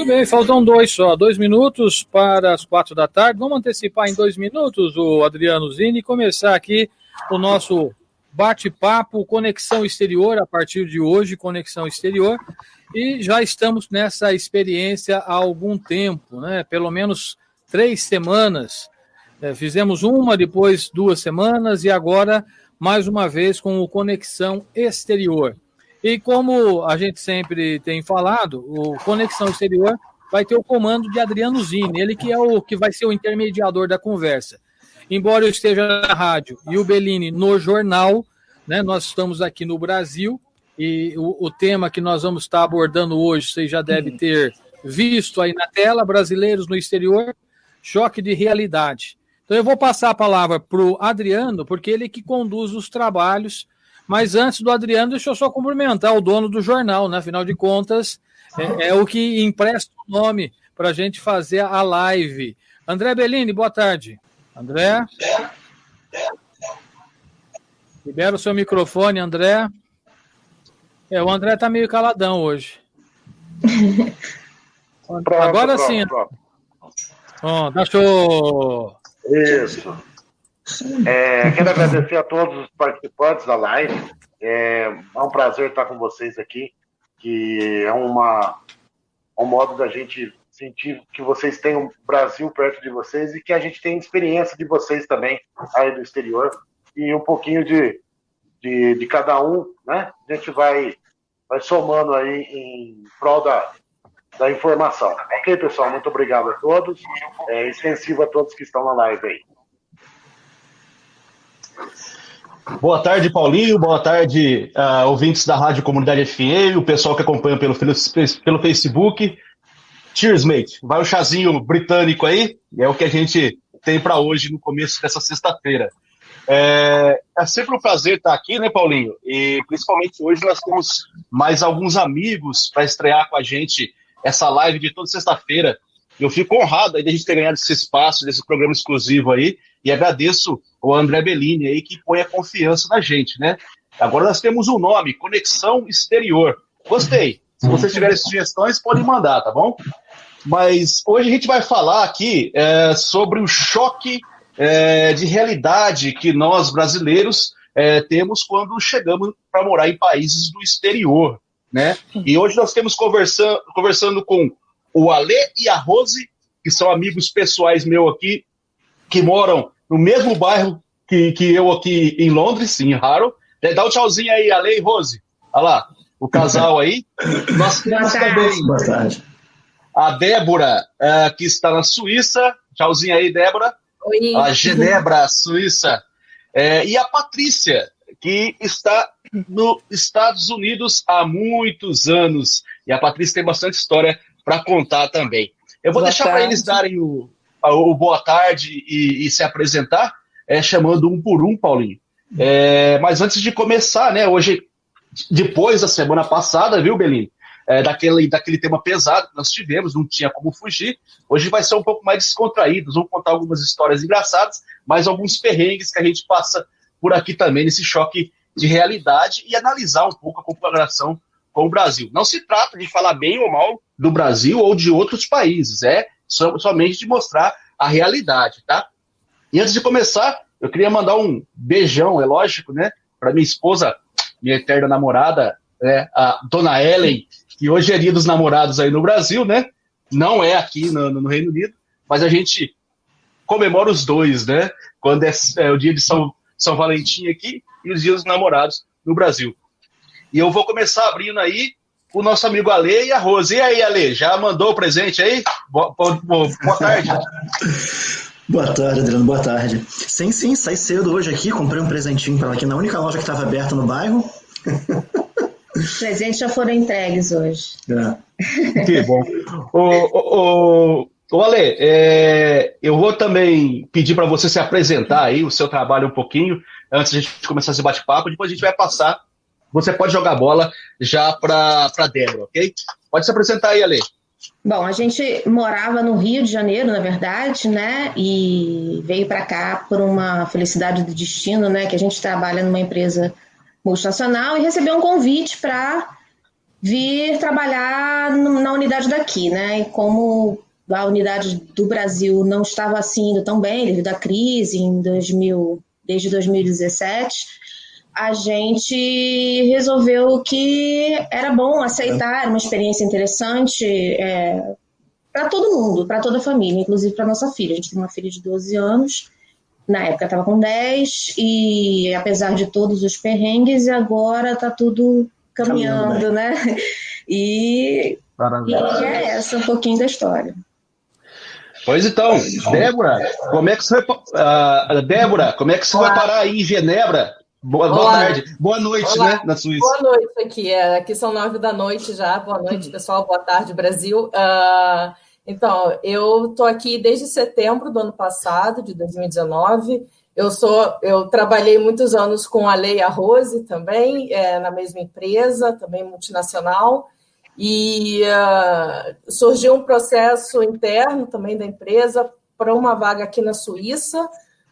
Muito bem, faltam 2 minutos para as 4 da tarde. Vamos antecipar em 2 minutos o Adriano Zini e começar aqui o nosso bate-papo Conexão Exterior, a partir de hoje, Conexão Exterior. E já estamos nessa experiência há algum tempo, né? Pelo menos 3 semanas. Fizemos uma, depois 2 semanas e agora mais uma vez com o Conexão Exterior. E como a gente sempre tem falado, o Conexão Exterior vai ter o comando de Adriano Zini, ele que é o que vai ser o intermediador da conversa. Embora eu esteja na rádio e o Bellini no jornal, né, nós estamos aqui no Brasil e o tema que nós vamos estar abordando hoje, vocês já devem ter visto aí na tela, brasileiros no exterior, choque de realidade. Então eu vou passar a palavra para o Adriano, porque ele que conduz os trabalhos. Mas antes do Adriano, deixa eu só cumprimentar o dono do jornal, né? Afinal de contas, é o que empresta o nome para a gente fazer a live. André Bellini, boa tarde. André? Libera o seu microfone, André. O André está meio caladão hoje. Pronto, agora pronto, sim. Pronto. Deixou. Isso. Quero agradecer a todos os participantes da live. É um prazer estar com vocês aqui, que é um modo da gente sentir que vocês têm o Brasil perto de vocês e que a gente tem experiência de vocês também aí do exterior e um pouquinho de cada um, né? A gente vai somando aí em prol da informação. Ok, pessoal? Muito obrigado a todos. Extensivo a todos que estão na live aí. Boa tarde, Paulinho. Boa tarde, ouvintes da Rádio Comunidade FM, o pessoal que acompanha pelo Facebook. Cheers, mate. Vai um chazinho britânico aí, é o que a gente tem para hoje no começo dessa sexta-feira. É sempre um prazer estar aqui, né, Paulinho? E principalmente hoje nós temos mais alguns amigos para estrear com a gente essa live de toda sexta-feira. Eu fico honrado aí de a gente ter ganhado esse espaço, desse programa exclusivo aí, e agradeço o André Bellini aí que põe a confiança na gente, né? Agora nós temos um nome, Conexão Exterior. Gostei. Se vocês tiverem sugestões, podem mandar, tá bom? Mas hoje a gente vai falar aqui sobre o choque de realidade que nós, brasileiros, temos quando chegamos para morar em países do exterior, né? E hoje nós temos conversando com o Ale e a Rose, que são amigos pessoais meus aqui, que moram no mesmo bairro que eu aqui em Londres, em Harrow. Dá um tchauzinho aí, Ale e Rose. Olha lá, o casal aí. Nós temos também boa tarde. A Débora, que está na Suíça. Tchauzinho aí, Débora. Oi. A Genebra, Suíça. E a Patrícia, que está nos Estados Unidos há muitos anos. E a Patrícia tem bastante história para contar também. Eu vou deixar para eles darem o boa tarde e se apresentar, chamando um por um, Paulinho. Mas antes de começar, né, hoje, depois da semana passada, viu, Bellini? Daquele tema pesado que nós tivemos, não tinha como fugir. Hoje vai ser um pouco mais descontraído, vamos contar algumas histórias engraçadas, mas alguns perrengues que a gente passa por aqui também, nesse choque de realidade, e analisar um pouco a comparação com o Brasil. Não se trata de falar bem ou mal do Brasil ou de outros países, somente de mostrar a realidade, tá? E antes de começar, eu queria mandar um beijão, é lógico, né, para minha esposa, minha eterna namorada, a Dona Ellen, que hoje é dia dos namorados aí no Brasil, né? Não é aqui no Reino Unido, mas a gente comemora os dois, né? Quando é o dia de São Valentim aqui e os dias dos namorados no Brasil. E eu vou começar abrindo aí o nosso amigo Ale e a Rose. E aí, Ale, já mandou o presente aí? Boa tarde. Boa tarde, Adriano, boa tarde. Sim, saí cedo hoje aqui, comprei um presentinho para ela aqui na única loja que estava aberta no bairro. Os presentes já foram entregues hoje. Que bom. Ô Ale, eu vou também pedir para você se apresentar aí, o seu trabalho um pouquinho, antes de a gente começar esse bate-papo, depois a gente vai passar. Você pode jogar a bola já para Débora, ok? Pode se apresentar aí, Ale. Bom, a gente morava no Rio de Janeiro, na verdade, né? E veio para cá por uma felicidade do destino, né? Que a gente trabalha numa empresa multinacional e recebeu um convite para vir trabalhar na unidade daqui, né? E como a unidade do Brasil não estava assim indo tão bem devido à crise desde 2017, a gente resolveu que era bom aceitar uma experiência interessante para todo mundo, para toda a família, inclusive para nossa filha. A gente tem uma filha de 12 anos, na época estava com 10, e apesar de todos os perrengues, agora está tudo caminhando, né? E é essa um pouquinho da história. Pois então, Débora, como é que você vai parar aí em Genebra? Boa tarde. Boa noite, Olá. Né, na Suíça. Boa noite aqui. Aqui são 9 da noite já. Boa noite, pessoal. Boa tarde, Brasil. Então, eu estou aqui desde setembro do ano passado, de 2019. Eu trabalhei muitos anos com a Lei Arrose também, na mesma empresa, também multinacional. E surgiu um processo interno também da empresa para uma vaga aqui na Suíça.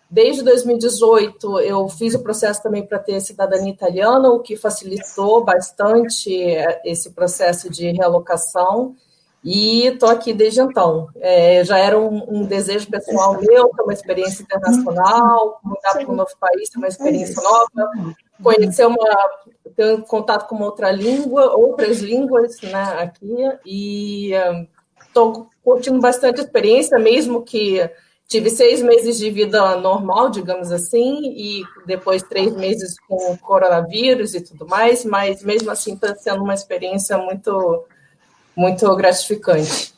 Desde 2018, eu fiz o processo também para ter cidadania italiana, o que facilitou bastante esse processo de realocação. E estou aqui desde então. Já era um desejo pessoal meu, ter uma experiência internacional, mudar para um novo país, ter uma experiência nova, ter um contato com outra língua, outras línguas, né, aqui. E estou curtindo bastante a experiência, mesmo que tive 6 meses de vida normal, digamos assim, e depois 3 meses com coronavírus e tudo mais, mas mesmo assim está sendo uma experiência muito, muito gratificante.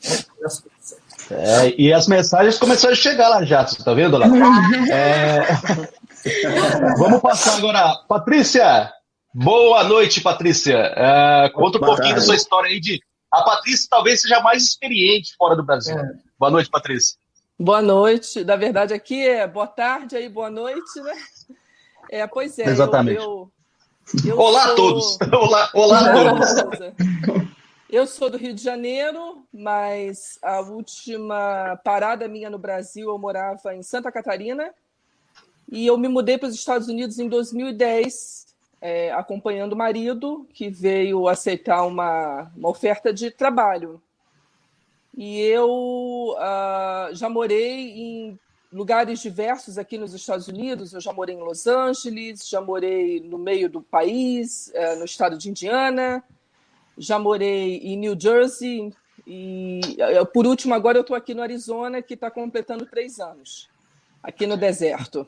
E as mensagens começaram a chegar lá já, você está vendo lá? Vamos passar agora. Patrícia, boa noite, Patrícia. Conta um pouquinho da sua história aí A Patrícia talvez seja mais experiente fora do Brasil. Boa noite, Patrícia. Boa noite. Na verdade, aqui é boa tarde, aí boa noite, né? Pois é. Exatamente. Olá a todos. Olá a todos. Eu sou do Rio de Janeiro, mas a última parada minha no Brasil, eu morava em Santa Catarina, e eu me mudei para os Estados Unidos em 2010, acompanhando o marido, que veio aceitar uma oferta de trabalho. E eu já morei em lugares diversos aqui nos Estados Unidos. Eu já morei em Los Angeles, já morei no meio do país, no estado de Indiana, já morei em New Jersey e, por último, agora eu estou aqui no Arizona, que está completando 3 anos, aqui no deserto.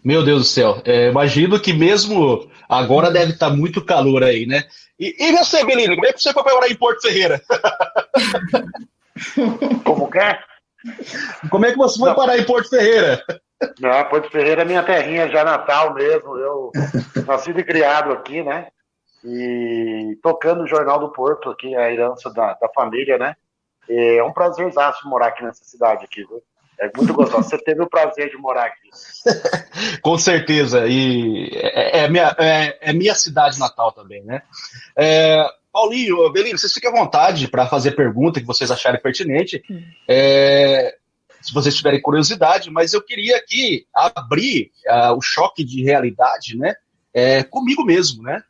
Meu Deus do céu, imagino que mesmo agora deve estar muito calor aí, né? E você, Belino, como é que você foi para morar em Porto Ferreira? Como que é? Como é que você foi parar em Porto Ferreira? Não, Porto Ferreira é minha terrinha já natal mesmo. Eu nascido e criado aqui, né? E tocando o Jornal do Porto aqui, a herança da família, né? É um prazerzaço morar aqui nessa cidade aqui, viu? É muito gostoso. Você teve o prazer de morar aqui. Com certeza. E é minha cidade natal também, né? Paulinho, Belino, vocês fiquem à vontade para fazer pergunta que vocês acharem pertinente, se vocês tiverem curiosidade, mas eu queria aqui abrir o choque de realidade, né? Comigo mesmo, né?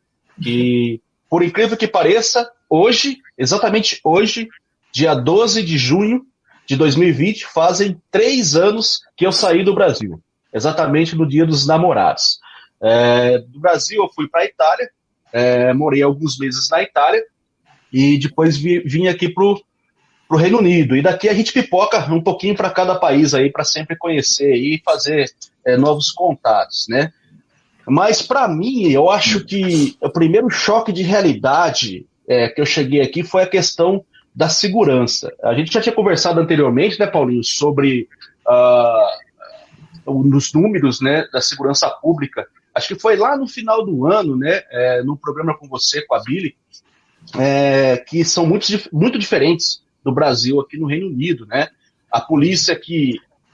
Que, por incrível que pareça, hoje, exatamente hoje, dia 12 de junho de 2020, fazem 3 anos que eu saí do Brasil, exatamente no Dia dos Namorados. Do Brasil eu fui para a Itália, morei alguns meses na Itália e depois vim aqui pro Reino Unido. E daqui a gente pipoca um pouquinho para cada país aí, para sempre conhecer e fazer novos contatos, né? Mas para mim, eu acho que o primeiro choque de realidade que eu cheguei aqui foi a questão da segurança. A gente já tinha conversado anteriormente, né, Paulinho, sobre os números, né, da segurança pública. Acho que foi lá no final do ano, né, num programa com você, com a Billy, que são muito diferentes do Brasil aqui no Reino Unido, né? A polícia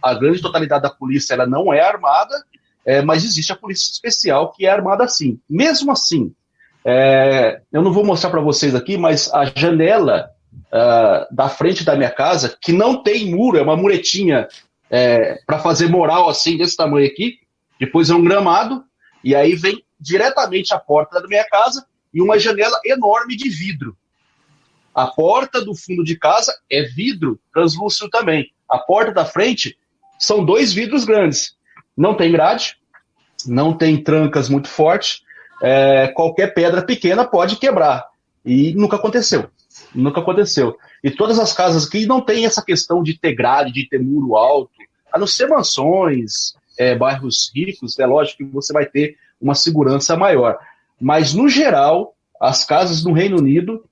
a grande totalidade da polícia ela não é armada, mas existe a polícia especial que é armada sim. Mesmo assim, eu não vou mostrar para vocês aqui, mas a janela da frente da minha casa, que não tem muro, é uma muretinha para fazer moral assim, desse tamanho aqui, depois é um gramado, e aí vem diretamente a porta da minha casa e uma janela enorme de vidro. A porta do fundo de casa é vidro translúcido também. A porta da frente são 2 vidros grandes. Não tem grade, não tem trancas muito fortes. Qualquer pedra pequena pode quebrar. E nunca aconteceu. Nunca aconteceu. E todas as casas aqui não tem essa questão de ter grade, de ter muro alto. A não ser mansões, bairros ricos, é lógico que você vai ter uma segurança maior. Mas, no geral, as casas no Reino Unido,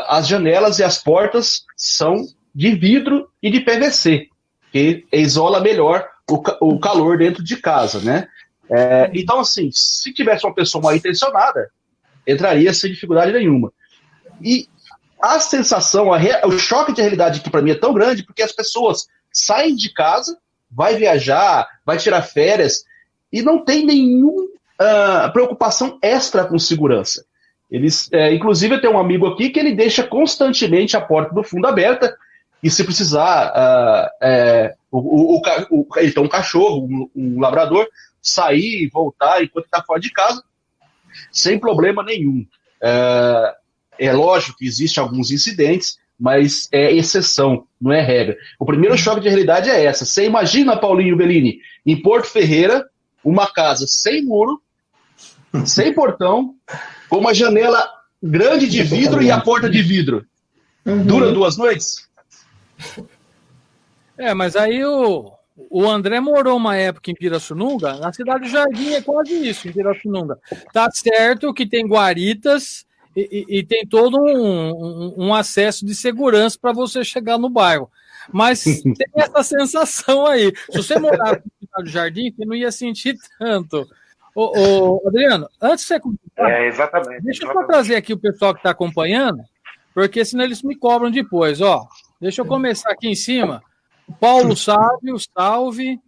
as janelas e as portas são de vidro e de PVC, que isola melhor o calor dentro de casa, né? Então, assim, se tivesse uma pessoa mal intencionada, entraria sem dificuldade nenhuma. E a sensação, o choque de realidade aqui para mim é tão grande porque as pessoas saem de casa, vai viajar, vai tirar férias e não tem nenhuma preocupação extra com segurança. Eles, inclusive, eu tenho um amigo aqui que ele deixa constantemente a porta do fundo aberta e se precisar, ele tem um cachorro, um labrador, sair e voltar enquanto está fora de casa, sem problema nenhum. É lógico que existem alguns incidentes, mas é exceção, não é regra. O primeiro choque de realidade é essa. Você imagina, Paulinho Bellini, em Porto Ferreira, uma casa sem muro, sem portão, com uma janela grande de vidro e a porta de vidro. Dura 2 noites? Mas aí o André morou uma época em Pirassununga, na cidade do Jardim é quase isso, em Pirassununga. Tá certo que tem guaritas e tem todo um acesso de segurança para você chegar no bairro. Mas tem essa sensação aí. Se você morar na cidade do Jardim, você não ia sentir tanto. Adriano, antes de você continuar, exatamente. Deixa eu só trazer aqui o pessoal que está acompanhando, porque senão eles me cobram depois. Deixa eu começar aqui em cima. Paulo Sávio, salve.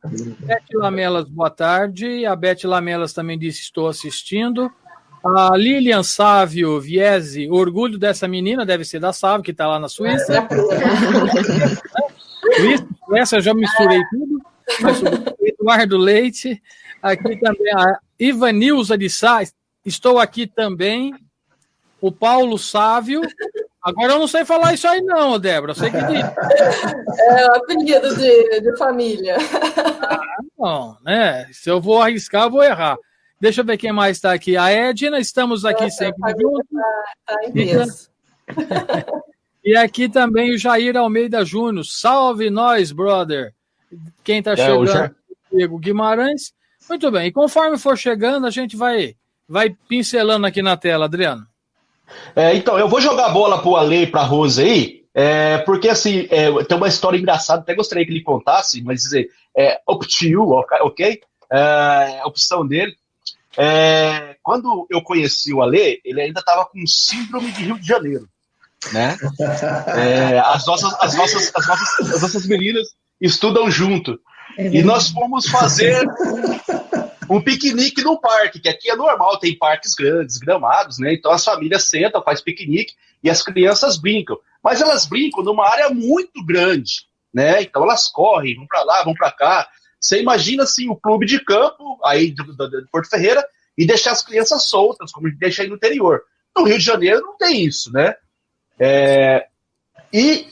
Beth Lamelas, boa tarde. A Beth Lamelas também disse: estou assistindo. A Lilian Sávio Viese, orgulho dessa menina, deve ser da Sávio, que está lá na Suíça. Essa eu já misturei tudo. Eduardo Leite. Aqui também a Ivanilza de Sá, estou aqui também. O Paulo Sávio. Agora eu não sei falar isso aí não, Débora, eu sei que diz. É o apelido de família. Não, né? Se eu vou arriscar, eu vou errar. Deixa eu ver quem mais está aqui. A Edna, estamos aqui sempre juntos. Tá em peso. E aqui também o Jair Almeida Júnior. Salve nós, brother. Quem está chegando? Diego Guimarães. Muito bem. E conforme for chegando, a gente vai pincelando aqui na tela, Adriano. Então, eu vou jogar a bola pro Ale e pra Rose aí, porque assim, tem uma história engraçada, até gostaria que ele contasse, mas dizer, up to you, ok? É a opção dele. Quando eu conheci o Ale, ele ainda estava com síndrome de Rio de Janeiro, né? As nossas meninas estudam junto. E nós fomos fazer um piquenique no parque, que aqui é normal, tem parques grandes, gramados, né? Então as famílias sentam, faz piquenique e as crianças brincam. Mas elas brincam numa área muito grande, né? Então elas correm, vão para lá, vão para cá. Você imagina assim o clube de campo aí de Porto Ferreira e deixar as crianças soltas, como deixa aí no interior. No Rio de Janeiro não tem isso, né? E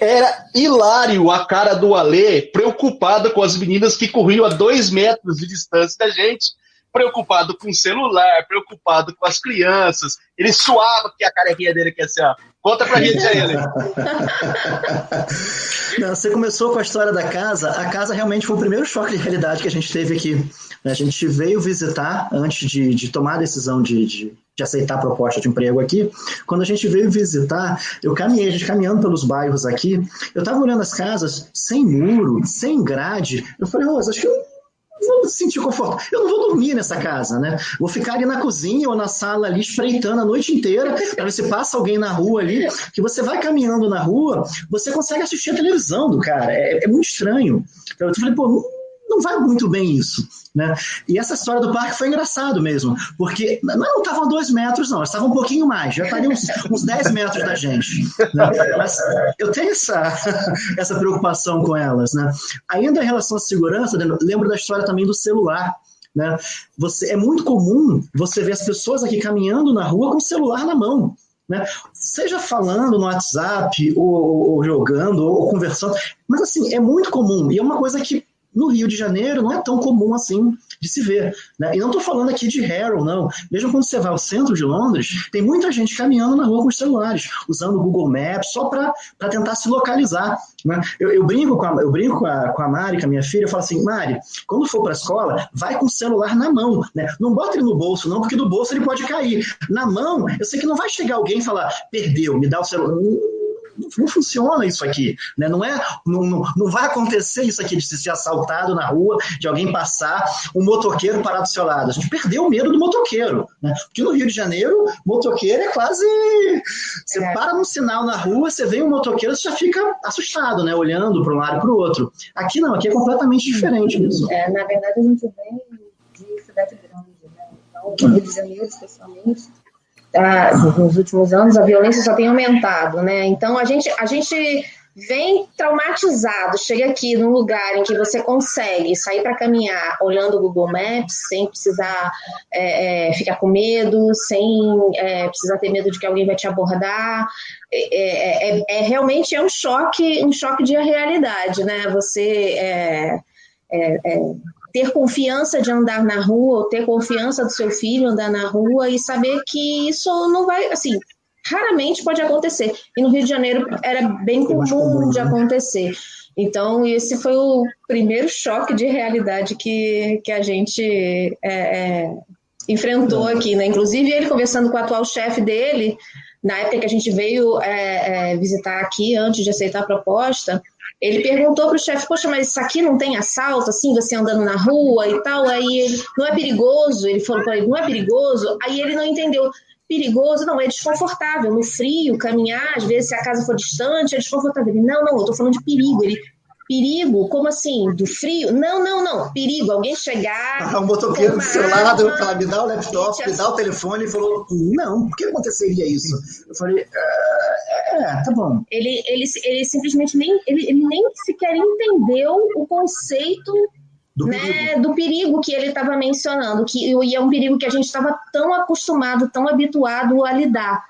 era hilário a cara do Ale, preocupado com as meninas que corriam a 2 metros de distância da gente, preocupado com o celular, preocupado com as crianças. Ele suava que a carequinha dele quer ser. Conta pra gente aí, Ale. Não, você começou com a história da casa. A casa realmente foi o primeiro choque de realidade que a gente teve aqui. A gente veio visitar antes de tomar a decisão de aceitar a proposta de emprego aqui. Quando a gente veio visitar, a gente caminhando pelos bairros aqui, eu estava olhando as casas sem muro, sem grade. Eu falei, Rosa, acho que eu não vou sentir conforto. Eu não vou dormir nessa casa, né? Vou ficar ali na cozinha ou na sala ali, espreitando a noite inteira, para ver se passa alguém na rua ali, que você vai caminhando na rua, você consegue assistir a televisão do cara. É muito estranho. Então, eu falei, pô, não vai muito bem isso, né? E essa história do parque foi engraçado mesmo, porque não estavam a 2 metros, não, estavam um pouquinho mais, já estavam uns 10 metros da gente, né? Mas eu tenho essa preocupação com elas, né? Ainda em relação à segurança, lembro da história também do celular, né? É muito comum você ver as pessoas aqui caminhando na rua com o celular na mão, né? Seja falando no WhatsApp, ou jogando, ou conversando, mas assim, é muito comum, e é uma coisa que no Rio de Janeiro não é tão comum assim de se ver, né? E não estou falando aqui de Harrow, não. Mesmo quando você vai ao centro de Londres, tem muita gente caminhando na rua com os celulares, usando o Google Maps só para tentar se localizar, né? Eu brinco com a Mari, com a minha filha, eu falo assim, Mari, quando for para a escola, vai com o celular na mão, né? Não bota ele no bolso, não, porque do bolso ele pode cair. Na mão, eu sei que não vai chegar alguém e falar, perdeu, me dá o celular. Não funciona isso aqui, né? Não vai acontecer isso aqui de se ser assaltado na rua, de alguém passar, um motoqueiro parar do seu lado. A gente perdeu o medo do motoqueiro, né? Porque no Rio de Janeiro, motoqueiro é quase... Você para num sinal na rua, você vê um motoqueiro, você já fica assustado, né? Olhando para um lado e para o outro. Aqui não, aqui é completamente diferente disso. Na verdade, a gente vem de cidade grande, né? Então, no Rio de Janeiro, especialmente, nos últimos anos a violência só tem aumentado, né? Então a gente vem traumatizado, chega aqui num lugar em que você consegue sair para caminhar olhando o Google Maps sem precisar ficar com medo, sem precisar ter medo de que alguém vai te abordar. Realmente um choque de realidade, né? Você ter confiança de andar na rua, ou ter confiança do seu filho andar na rua e saber que isso não vai, assim, raramente pode acontecer. E no Rio de Janeiro era bem comum de acontecer. Então, esse foi o primeiro choque de realidade que a gente enfrentou aqui, né? Inclusive, ele conversando com o atual chefe dele, na época que a gente veio visitar aqui, antes de aceitar a proposta, ele perguntou para o chefe, poxa, mas isso aqui não tem assalto, assim, você andando na rua e tal? Aí ele, não é perigoso? Ele falou para ele, não é perigoso? Aí ele não entendeu. Perigoso, não, é desconfortável. No frio, caminhar, às vezes, se a casa for distante, é desconfortável. Ele, não, eu estou falando de perigo. Ele, perigo? Como assim? Do frio? Não. Perigo. Alguém chegar... Um motoqueiro do seu lado, fala, me dá o laptop, me dá o telefone, e falou, não, por que aconteceria isso? Eu falei, tá bom. Ele simplesmente ele nem sequer entendeu o conceito do perigo que ele estava mencionando, e é um perigo que a gente estava tão acostumado, tão habituado a lidar.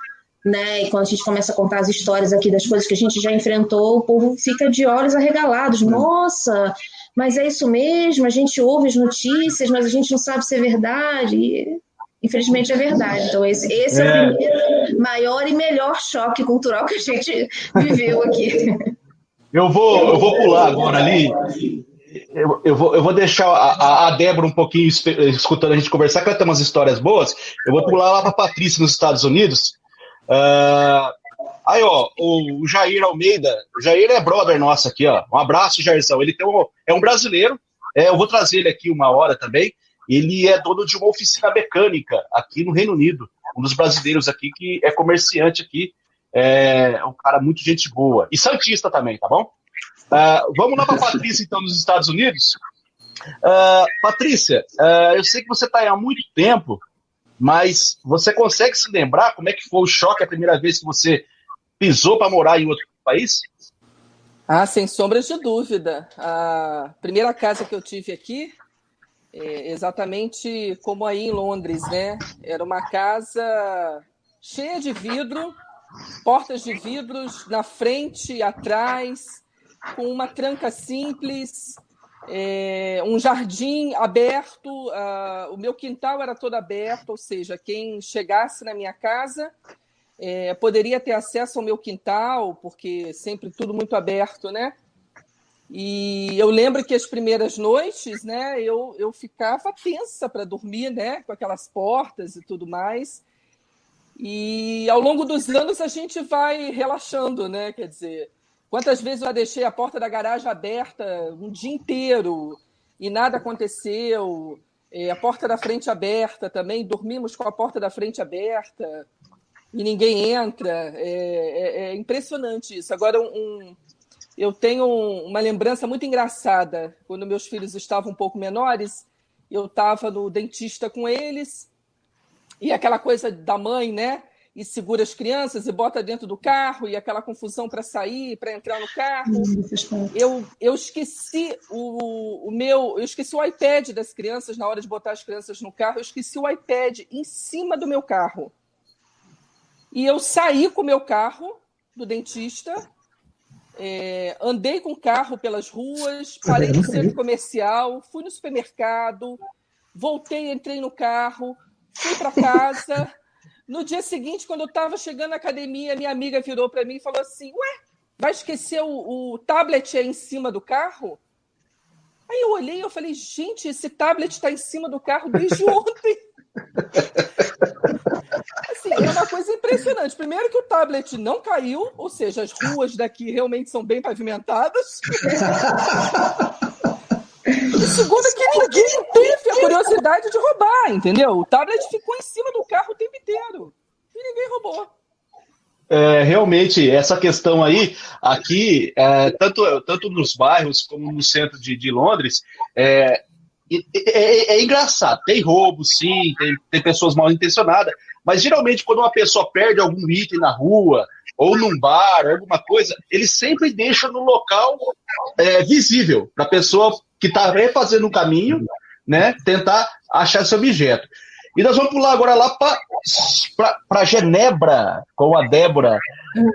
Né? E quando a gente começa a contar as histórias aqui das coisas que a gente já enfrentou, o povo fica de olhos arregalados. Nossa, mas é isso mesmo? A gente ouve as notícias, mas a gente não sabe se é verdade. E, infelizmente é verdade. Então esse é o primeiro, maior e melhor choque cultural que a gente viveu aqui. Eu vou pular agora ali. Eu vou deixar a Débora um pouquinho escutando a gente conversar, que ela tem umas histórias boas. Eu vou pular lá para a Patrícia, nos Estados Unidos. Aí, ó, o Jair Almeida. O Jair é brother nosso aqui, ó. Um abraço, Jairzão. Ele é um brasileiro. Eu vou trazer ele aqui uma hora também. Ele é dono de uma oficina mecânica aqui no Reino Unido. Um dos brasileiros aqui que é comerciante aqui. É um cara muito gente boa. E santista também, tá bom? Vamos lá para a Patrícia, então, nos Estados Unidos. Patrícia, eu sei que você está aí há muito tempo, mas você consegue se lembrar como é que foi o choque a primeira vez que você pisou para morar em outro país? Sem sombras de dúvida. A primeira casa que eu tive aqui, exatamente como aí em Londres, né? Era uma casa cheia de vidro, portas de vidros na frente e atrás, com uma tranca simples, um jardim aberto, o meu quintal era todo aberto, ou seja, quem chegasse na minha casa poderia ter acesso ao meu quintal, porque sempre tudo muito aberto, né? E eu lembro que as primeiras noites, né, eu ficava tensa para dormir, né, com aquelas portas e tudo mais. E ao longo dos anos a gente vai relaxando, né? Quer dizer, quantas vezes eu já deixei a porta da garagem aberta um dia inteiro e nada aconteceu, a porta da frente aberta também, dormimos com a porta da frente aberta e ninguém entra. É impressionante isso. Agora, eu tenho uma lembrança muito engraçada. Quando meus filhos estavam um pouco menores, eu estava no dentista com eles, e aquela coisa da mãe, né? e segura as crianças e bota dentro do carro, e aquela confusão para sair, para entrar no carro. Eu esqueci eu esqueci o iPad das crianças na hora de botar as crianças no carro, eu esqueci o iPad em cima do meu carro. E eu saí com o meu carro do dentista, andei com o carro pelas ruas, parei no centro comercial, fui no supermercado, voltei, entrei no carro, fui para casa. No dia seguinte, quando eu estava chegando na academia, minha amiga virou para mim e falou assim: ué, vai esquecer o tablet aí em cima do carro? Aí eu olhei e falei: gente, esse tablet está em cima do carro desde ontem. Assim, é uma coisa impressionante. Primeiro que o tablet não caiu, ou seja, as ruas daqui realmente são bem pavimentadas. E segundo que ninguém teve a curiosidade de roubar, entendeu? O tablet ficou em cima do carro o tempo inteiro. E ninguém roubou. Realmente, essa questão aí, aqui, tanto nos bairros como no centro de Londres, é engraçado. Tem roubo, sim, tem pessoas mal intencionadas, mas geralmente quando uma pessoa perde algum item na rua, ou num bar, alguma coisa, eles sempre deixam no local visível, para a pessoa que está refazendo o caminho, né, tentar achar esse objeto. E nós vamos pular agora lá para Genebra, com a Débora.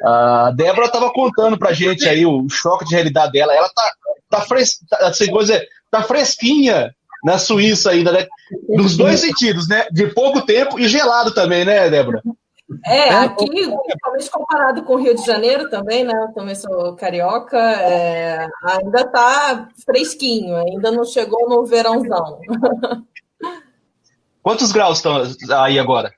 A Débora estava contando para a gente aí o choque de realidade dela. Ela tá fresquinha na Suíça ainda, né? Nos dois sentidos, né? De pouco tempo e gelado também, né, Débora? Aqui, principalmente comparado com o Rio de Janeiro também, né? Eu também sou carioca, ainda está fresquinho, ainda não chegou no verãozão. Quantos graus estão aí agora?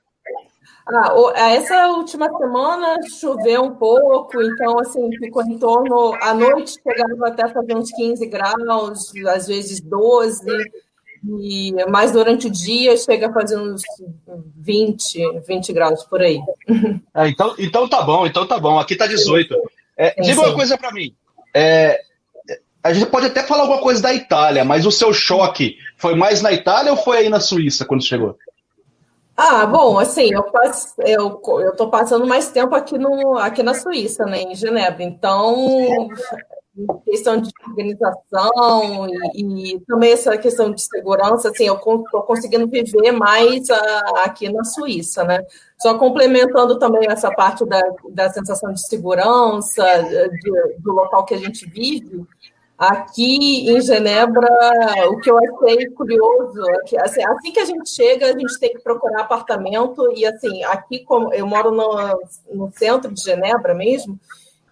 Essa última semana choveu um pouco, então assim, ficou em torno, à noite chegava até fazer uns 15 graus, às vezes 12, mas durante o dia chega a fazer uns 20 graus por aí. Então tá bom, aqui tá 18. Diga uma coisa para mim, a gente pode até falar alguma coisa da Itália, mas o seu choque foi mais na Itália ou foi aí na Suíça quando chegou? Bom, assim, eu tô passando mais tempo aqui na Suíça, né, em Genebra, então questão de organização e também essa questão de segurança, assim, eu estou conseguindo viver mais aqui na Suíça, né? Só complementando também essa parte da sensação de segurança, do local que a gente vive. Aqui em Genebra, o que eu achei curioso é que assim que a gente chega, a gente tem que procurar apartamento, e assim, aqui como eu moro no centro de Genebra mesmo,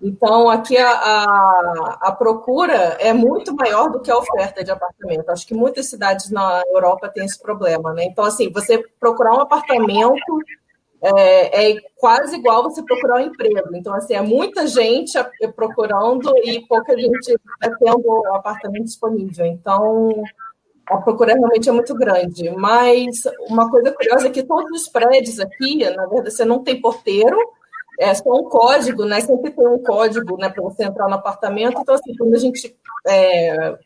então aqui a procura é muito maior do que a oferta de apartamento. Acho que muitas cidades na Europa têm esse problema, né? Então, assim, você procurar um apartamento é quase igual você procurar um emprego. Então, assim, é muita gente procurando e pouca gente tendo apartamento disponível. Então, a procura realmente é muito grande. Mas uma coisa curiosa é que todos os prédios aqui, na verdade, você não tem porteiro, é só um código, né? Sempre tem um código, né, para você entrar no apartamento. Então, assim, quando a gente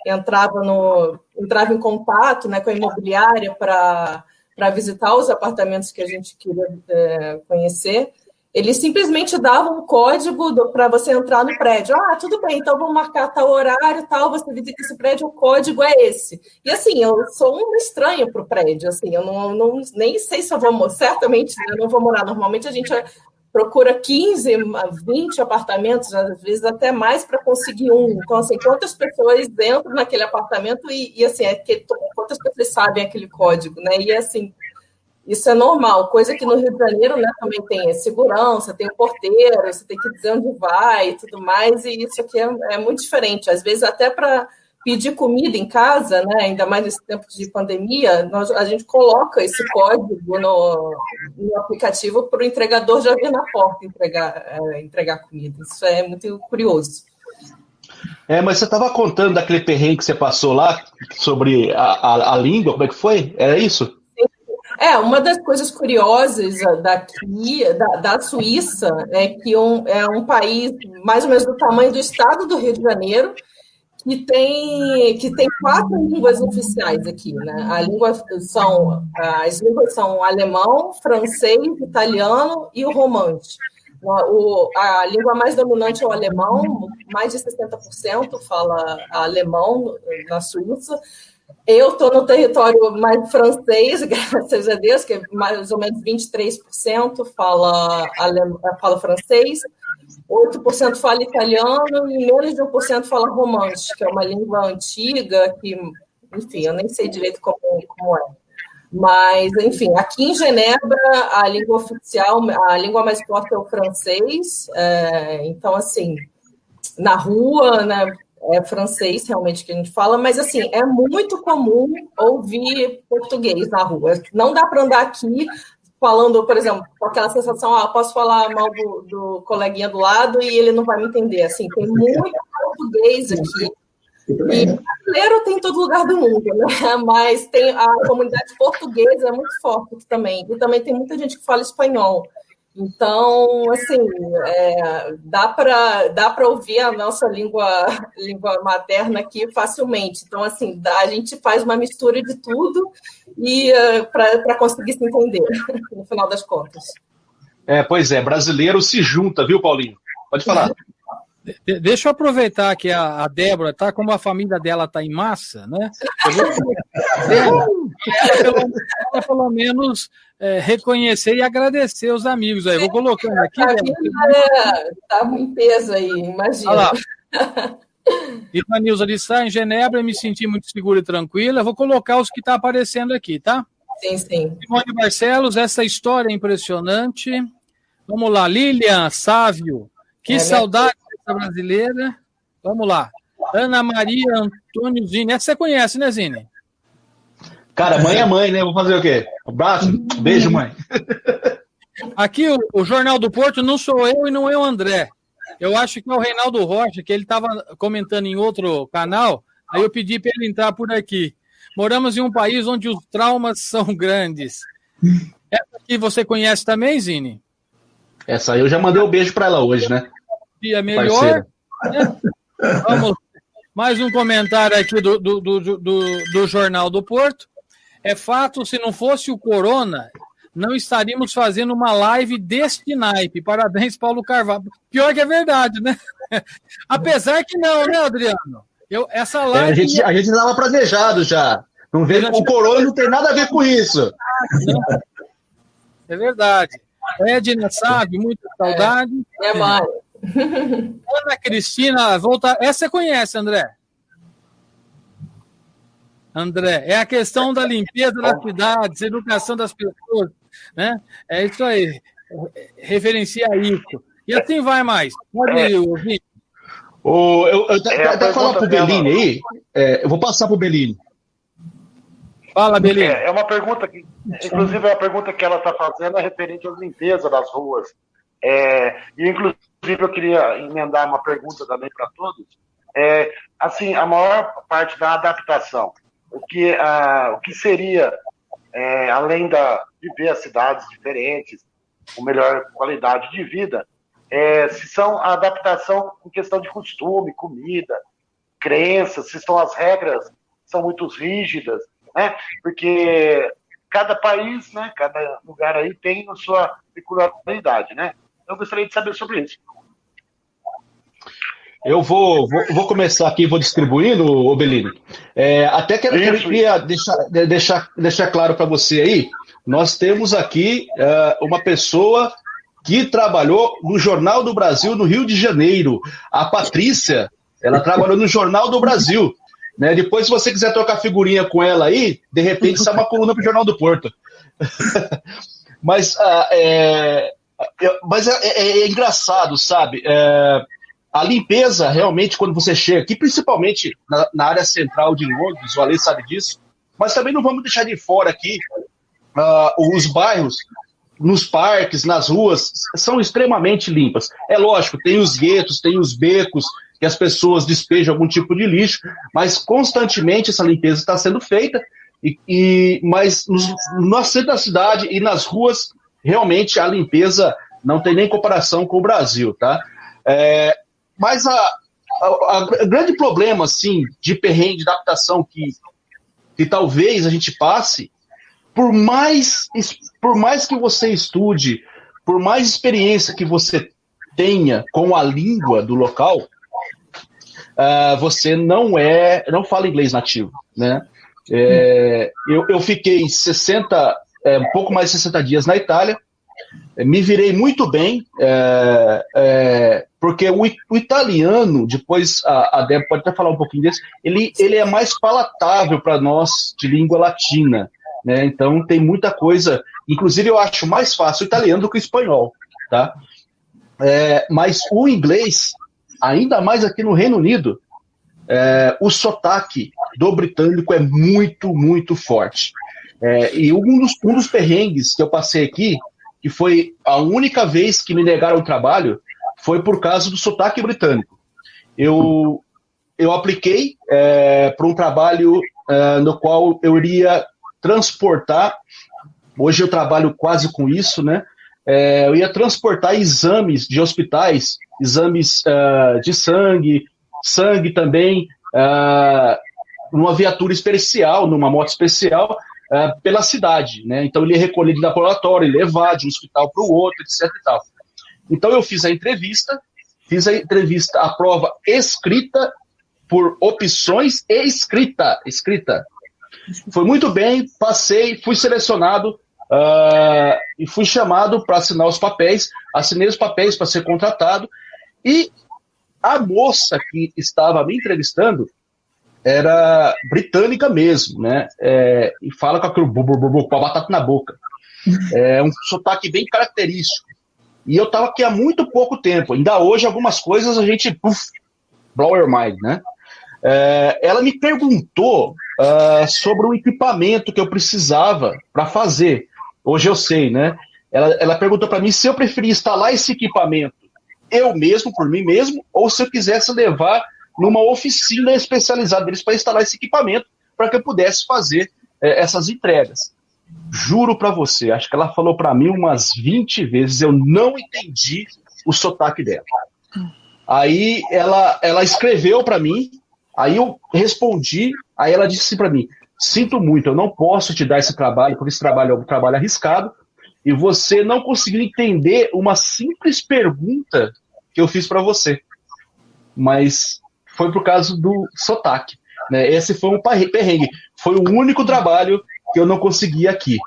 entrava em contato, né, com a imobiliária para visitar os apartamentos que a gente queria conhecer, eles simplesmente davam um código para você entrar no prédio. Tudo bem, então vamos marcar tal horário, tal, você visita esse prédio, o código é esse. E assim, eu sou uma estranha para o prédio, assim, eu nem sei se eu vou, certamente eu não vou morar. Normalmente a gente procura 15, 20 apartamentos, às vezes até mais, para conseguir um. Então, assim, quantas pessoas entram naquele apartamento e assim, quantas pessoas sabem aquele código, né? E, assim, isso é normal. Coisa que no Rio de Janeiro, né, também tem segurança, tem o porteiro, você tem que dizer onde vai e tudo mais, e isso aqui é muito diferente. Às vezes, até para pedir comida em casa, né, ainda mais nesse tempo de pandemia, a gente coloca esse código no aplicativo para o entregador já vir na porta entregar comida. Isso é muito curioso. Mas você estava contando daquele perrengue que você passou lá, sobre a língua, como é que foi? Era isso? Uma das coisas curiosas daqui, da Suíça, é que é um país mais ou menos do tamanho do estado do Rio de Janeiro, que tem 4 línguas oficiais aqui, né? As línguas são alemão, francês, italiano e o romance. A língua mais dominante é o alemão, mais de 60% fala alemão na Suíça. Eu estou no território mais francês, graças a Deus, que é mais ou menos 23% fala francês, 8% fala italiano e menos de 1% fala romance, que é uma língua antiga, que, enfim, eu nem sei direito como é. Mas, enfim, aqui em Genebra, a língua oficial, a língua mais forte é o francês. Então, assim, na rua, né, é francês realmente que a gente fala, mas, assim, é muito comum ouvir português na rua. Não dá para andar aqui falando, por exemplo, com aquela sensação, eu posso falar mal do coleguinha do lado e ele não vai me entender. Assim, tem muito português aqui. E brasileiro tem em todo lugar do mundo, né? Mas tem a comunidade portuguesa é muito forte aqui também. E também tem muita gente que fala espanhol. Então, assim, dá para ouvir a nossa língua materna aqui facilmente. Então, assim, a gente faz uma mistura de tudo e para conseguir se entender, no final das contas. Pois é, brasileiro se junta, viu, Paulinho? Pode falar. Deixa eu aproveitar que a Débora tá, como a família dela está em massa, né? Eu vou ela pelo menos reconhecer e agradecer os amigos aí. Vou colocando aqui. Tá em peso aí, imagina. Olha lá. Ivanilza de Sá, em Genebra, me senti muito segura e tranquila. Vou colocar os que tá aparecendo aqui, tá? Sim, sim. Simone Barcelos, essa história é impressionante. Vamos lá, Lilian Sávio, que saudade brasileira. Vamos lá. Ana Maria Antônio Zini. Essa você conhece, né, Zini? Cara, mãe é mãe, né? Vou fazer o quê? Um abraço, beijo, mãe. Aqui o Jornal do Porto não sou eu e não é o André. Eu acho que é o Reinaldo Rocha, que ele estava comentando em outro canal, aí eu pedi para ele entrar por aqui. Moramos em um país onde os traumas são grandes. Essa aqui você conhece também, Zini? Essa aí eu já mandei um beijo para ela hoje, né? Dia melhor. Né? Vamos, mais um comentário aqui do Jornal do Porto. É fato, se não fosse o Corona, não estaríamos fazendo uma live deste naipe. Parabéns, Paulo Carvalho. Pior que é verdade, né? Apesar que não, né, Adriano? Essa live... a gente estava planejado já. Não vê, o Corona não tem nada a ver com isso. Não. É verdade. Edna sabe, muita saudade. É mãe. Ana Cristina, volta. Essa você conhece, André? André, é a questão da limpeza das cidades, educação das pessoas, né? É isso aí. Referencia isso. E assim vai mais. Pode ouvir. Eu até falar para o Bellini aí. Eu vou passar para o Bellini. Fala, Bellini. É uma pergunta que, inclusive, é uma pergunta que ela está fazendo é referente à limpeza das ruas. E, inclusive, eu queria emendar uma pergunta também para todos. Assim, a maior parte da adaptação, o que seria, além de ver as cidades diferentes, com melhor qualidade de vida, se são a adaptação em questão de costume, comida, crenças, se são as regras são muito rígidas, né? Porque cada país, né, cada lugar aí tem a sua peculiaridade, né? Eu gostaria de saber sobre isso. Eu vou começar aqui, vou distribuindo, Bellini. Até queria deixar claro para você aí, nós temos aqui uma pessoa que trabalhou no Jornal do Brasil no Rio de Janeiro. A Patrícia, ela trabalhou no Jornal do Brasil. Né? Depois, se você quiser trocar figurinha com ela aí, de repente sai uma coluna para o Jornal do Porto. Mas é engraçado, sabe? A limpeza, realmente, quando você chega aqui, principalmente na área central de Londres, o Ale sabe disso, mas também não vamos deixar de fora aqui os bairros, nos parques, nas ruas, são extremamente limpas. É lógico, tem os guetos, tem os becos, que as pessoas despejam algum tipo de lixo, mas constantemente essa limpeza está sendo feita, mas no centro da cidade e nas ruas, realmente a limpeza não tem nem comparação com o Brasil, tá? Mas o grande problema, assim, de perrengue, de adaptação que talvez a gente passe, por mais que você estude, por mais experiência que você tenha com a língua do local, você não fala inglês nativo, né? Eu fiquei um pouco mais de 60 dias na Itália, me virei muito bem, porque o italiano, depois a Débora pode até falar um pouquinho desse, ele é mais palatável para nós de língua latina, né? Então tem muita coisa, inclusive eu acho mais fácil o italiano do que o espanhol, tá? Mas o inglês, ainda mais aqui no Reino Unido, o sotaque do britânico é muito, muito forte. E um dos perrengues que eu passei aqui, que foi a única vez que me negaram o trabalho, foi por causa do sotaque britânico. Eu apliquei para um trabalho no qual eu iria transportar, hoje eu trabalho quase com isso, né? Eu ia transportar exames de hospitais, exames de sangue também, numa viatura especial, numa moto especial, pela cidade, né? Então ele ia recolher de laboratório, levar de um hospital para o outro, etc e tal. Então eu fiz a entrevista, a prova escrita por opções e escrita. Foi muito bem, passei, fui selecionado e fui chamado para assinar os papéis, assinei os papéis para ser contratado, e a moça que estava me entrevistando era britânica mesmo, né? E fala com aquele com a batata na boca. Um sotaque bem característico. E eu estava aqui há muito pouco tempo. Ainda hoje, algumas coisas a gente... blow your mind, né? Ela me perguntou sobre o equipamento que eu precisava para fazer. Hoje eu sei, né? Ela perguntou para mim se eu preferia instalar esse equipamento eu mesmo, por mim mesmo, ou se eu quisesse levar numa oficina especializada deles para instalar esse equipamento para que eu pudesse fazer essas entregas. Juro para você, acho que ela falou para mim umas 20 vezes, eu não entendi o sotaque dela. Aí ela escreveu para mim, aí eu respondi, aí ela disse para mim: sinto muito, eu não posso te dar esse trabalho, porque esse trabalho é um trabalho arriscado, e você não conseguiu entender uma simples pergunta que eu fiz para você. Mas foi por causa do sotaque, né? Esse foi um perrengue. Foi o único trabalho que eu não consegui aqui.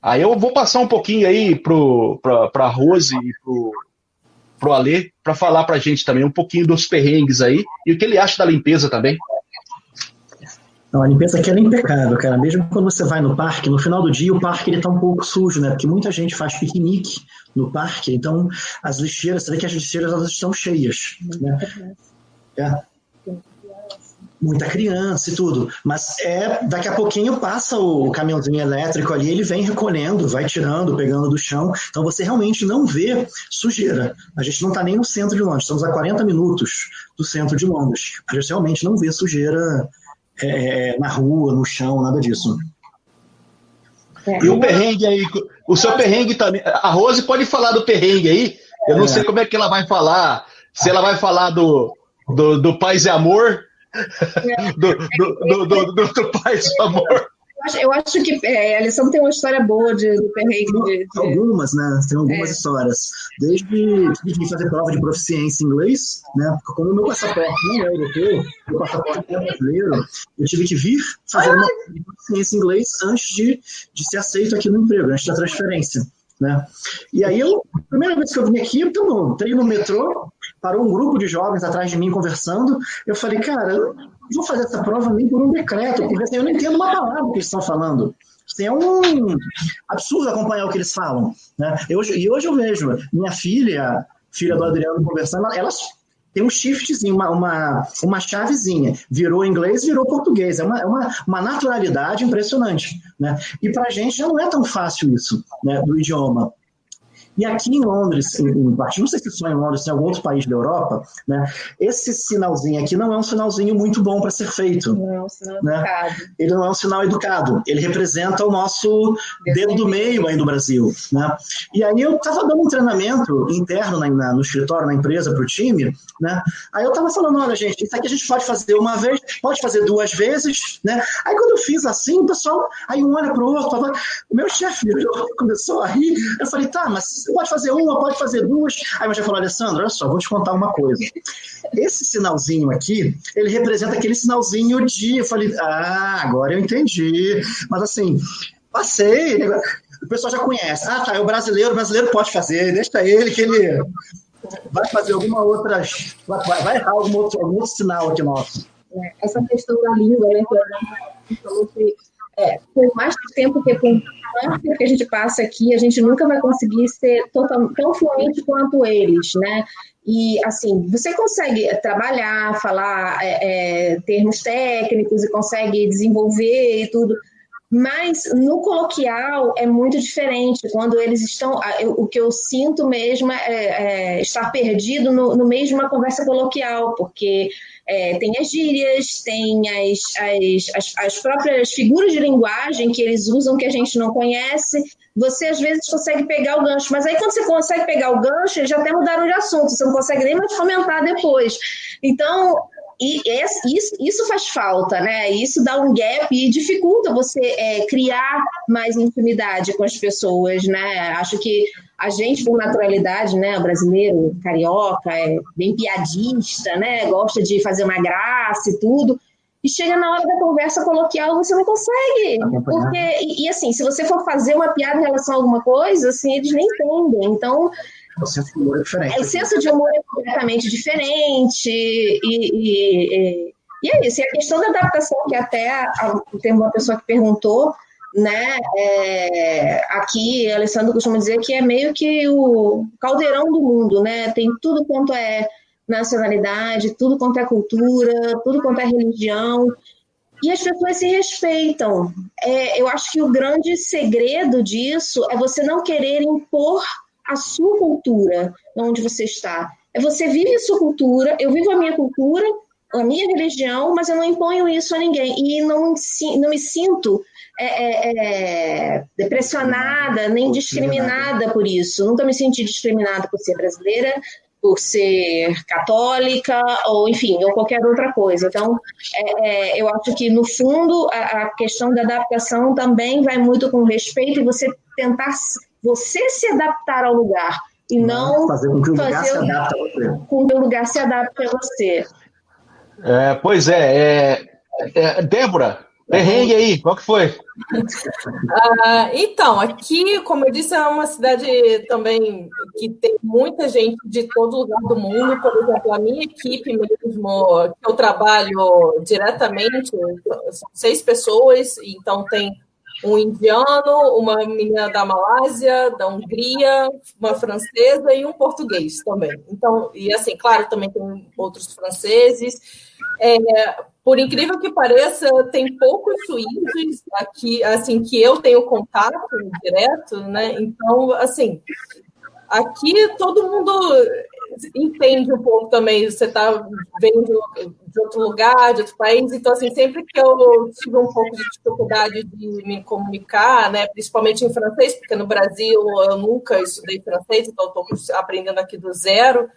Aí eu vou passar um pouquinho aí para a Rose e pro Alê, para falar para a gente também um pouquinho dos perrengues aí e o que ele acha da limpeza também. Não, a limpeza aqui é impecável, cara. Mesmo quando você vai no parque, no final do dia o parque ele tá um pouco sujo, né? Porque muita gente faz piquenique no parque, então as lixeiras, você vê que as lixeiras elas estão cheias, né? Muita criança e tudo, mas daqui a pouquinho passa o caminhãozinho elétrico ali, ele vem recolhendo, vai tirando, pegando do chão, então você realmente não vê sujeira. A gente não está nem no centro de Londres, estamos a 40 minutos do centro de Londres, a gente realmente não vê sujeira na rua, no chão, nada disso. E o perrengue aí, o seu perrengue também, a Rose pode falar do perrengue aí, eu não sei como é que ela vai falar, se ela vai falar do Paz e Amor, do Paz e Amor. Eu acho que a lição tem uma história boa do perrengue. Algumas, né? Tem algumas histórias. Desde fazer prova de proficiência em inglês, né? Como o meu passaporte não é europeu, meu passaporte é brasileiro, eu tive que vir fazer uma prova de proficiência em inglês antes de ser aceito aqui no emprego, antes da transferência, né? E aí, a primeira vez que eu vim aqui, eu entrei no metrô, parou um grupo de jovens atrás de mim conversando, eu falei, cara, eu não vou fazer essa prova nem por um decreto, porque assim, eu não entendo uma palavra que eles estão falando. Assim, é um absurdo acompanhar o que eles falam, né? E hoje eu vejo minha filha do Adriano conversando, elas têm um shiftzinho, uma chavezinha, virou inglês, virou português, é uma naturalidade impressionante, né? E pra gente já não é tão fácil isso, né, do idioma. E aqui em Londres, não sei se só em Londres, em algum outro país da Europa, né, esse sinalzinho aqui não é um sinalzinho muito bom para ser feito. Não é um sinal né? educado. Ele não é um sinal educado. Ele representa o nosso dedo do meio aí no Brasil. Né? E aí eu estava dando um treinamento interno no escritório, na empresa, para o time. Né? Aí eu estava falando, olha, gente, isso aqui a gente pode fazer uma vez, pode fazer 2 vezes. Né? Aí quando eu fiz assim, o pessoal, aí um olha para o outro, o meu chefe começou a rir. Eu falei, tá, mas você pode fazer uma, pode fazer 2. Aí o meu chefe falou, Alessandro, olha só, vou te contar uma coisa. Esse sinalzinho aqui, ele representa aquele sinalzinho de... Eu falei, agora eu entendi. Mas assim, passei, o pessoal já conhece. Tá, é o brasileiro pode fazer, deixa ele que ele vai fazer alguma outra... Vai errar algum outro sinal aqui nosso. Essa questão da língua, né, que falou que por mais tempo que a gente passa aqui, a gente nunca vai conseguir ser tão fluente quanto eles, né? E, assim, você consegue trabalhar, falar termos técnicos e consegue desenvolver e tudo, mas no coloquial é muito diferente. Quando eles estão... O que eu sinto mesmo é estar perdido no meio de uma conversa coloquial, porque... tem as gírias, tem as próprias figuras de linguagem que eles usam que a gente não conhece. Você, às vezes, consegue pegar o gancho, mas aí quando você consegue pegar o gancho, eles já até mudaram de assunto, você não consegue nem mais comentar depois. Então, isso faz falta, né? Isso dá um gap e dificulta você criar mais intimidade com as pessoas, né? Acho que a gente, por naturalidade, né, o brasileiro, carioca, é bem piadista, né, gosta de fazer uma graça e tudo, e chega na hora da conversa coloquial, você não consegue, porque, e assim, se você for fazer uma piada em relação a alguma coisa, assim, eles nem entendem, então... O senso de humor é diferente. O senso de humor é completamente diferente, e é isso, e a questão da adaptação, que até tem uma pessoa que perguntou, né? Aqui, Alessandro costuma dizer que é meio que o caldeirão do mundo, né? Tem tudo quanto é nacionalidade, tudo quanto é cultura, tudo quanto é religião, e as pessoas se respeitam. Eu acho que o grande segredo disso é você não querer impor a sua cultura onde você está. Você vive a sua cultura, eu vivo a minha cultura, a minha religião, mas eu não imponho isso a ninguém, e não me sinto depressionada, nem discriminada por isso. Nunca me senti discriminada por ser brasileira, por ser católica, ou enfim, ou qualquer outra coisa. Então, eu acho que, no fundo, a questão da adaptação também vai muito com respeito e você tentar se adaptar ao lugar, e não fazer com que o lugar se adapte a você. Com que o lugar se adapte a você. Pois Débora, perrengue aí, qual que foi? Então, aqui, como eu disse, é uma cidade também que tem muita gente de todo lugar do mundo. Por exemplo, a minha equipe mesmo, que eu trabalho diretamente, são 6 pessoas, então tem um indiano, uma menina da Malásia, da Hungria, uma francesa e um português também. Então, e assim, claro, também tem outros franceses. Por incrível que pareça, tem poucos suíços aqui, assim, que eu tenho contato direto, né? Então, assim, aqui todo mundo entende um pouco também. Você está vendo de outro lugar, de outro país, então, assim, sempre que eu tive um pouco de dificuldade de me comunicar, né, principalmente em francês, porque no Brasil eu nunca estudei francês, então estou aprendendo aqui do zero,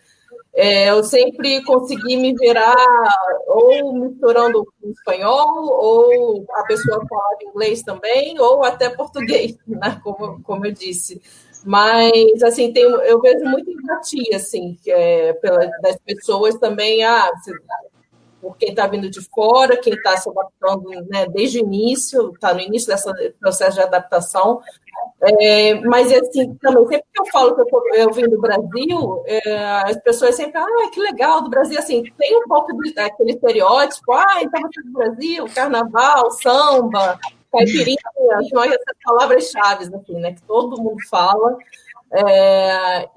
eu sempre consegui me virar ou misturando com espanhol, ou a pessoa falava inglês também, ou até português, né, como eu disse. Mas, assim, eu vejo muita empatia, assim, das pessoas também, por quem está vindo de fora, quem está se adaptando, né, desde o início, está no início desse processo de adaptação. Mas, assim, também, sempre que eu falo que eu vim do Brasil, as pessoas sempre, que legal, do Brasil, assim, tem um pouco daquele estereótipo, então você é do Brasil, carnaval, samba, caipirinha, são essas palavras-chave, assim, né, que todo mundo fala.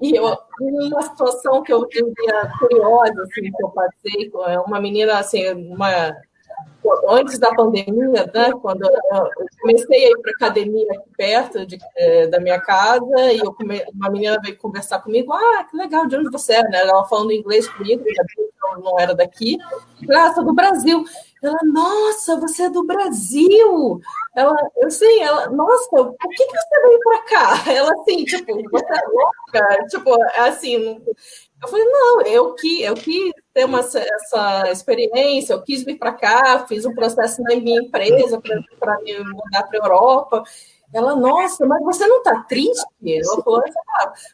E uma situação que eu vivia curiosa, assim, que eu passei, uma menina, assim, antes da pandemia, né, quando eu comecei a ir para academia aqui perto da minha casa, e uma menina veio conversar comigo, que legal, de onde você é? Né? Ela falando inglês comigo, eu não era daqui, sou do Brasil. Ela, nossa, você é do Brasil! Ela, nossa, por que você veio para cá? Ela, assim, tipo, você é louca? Tipo, assim... Eu falei, não, eu quis ter essa experiência, eu quis vir para cá, fiz um processo na minha empresa para me mudar para a Europa. Ela, nossa, mas você não está triste? Ela falou,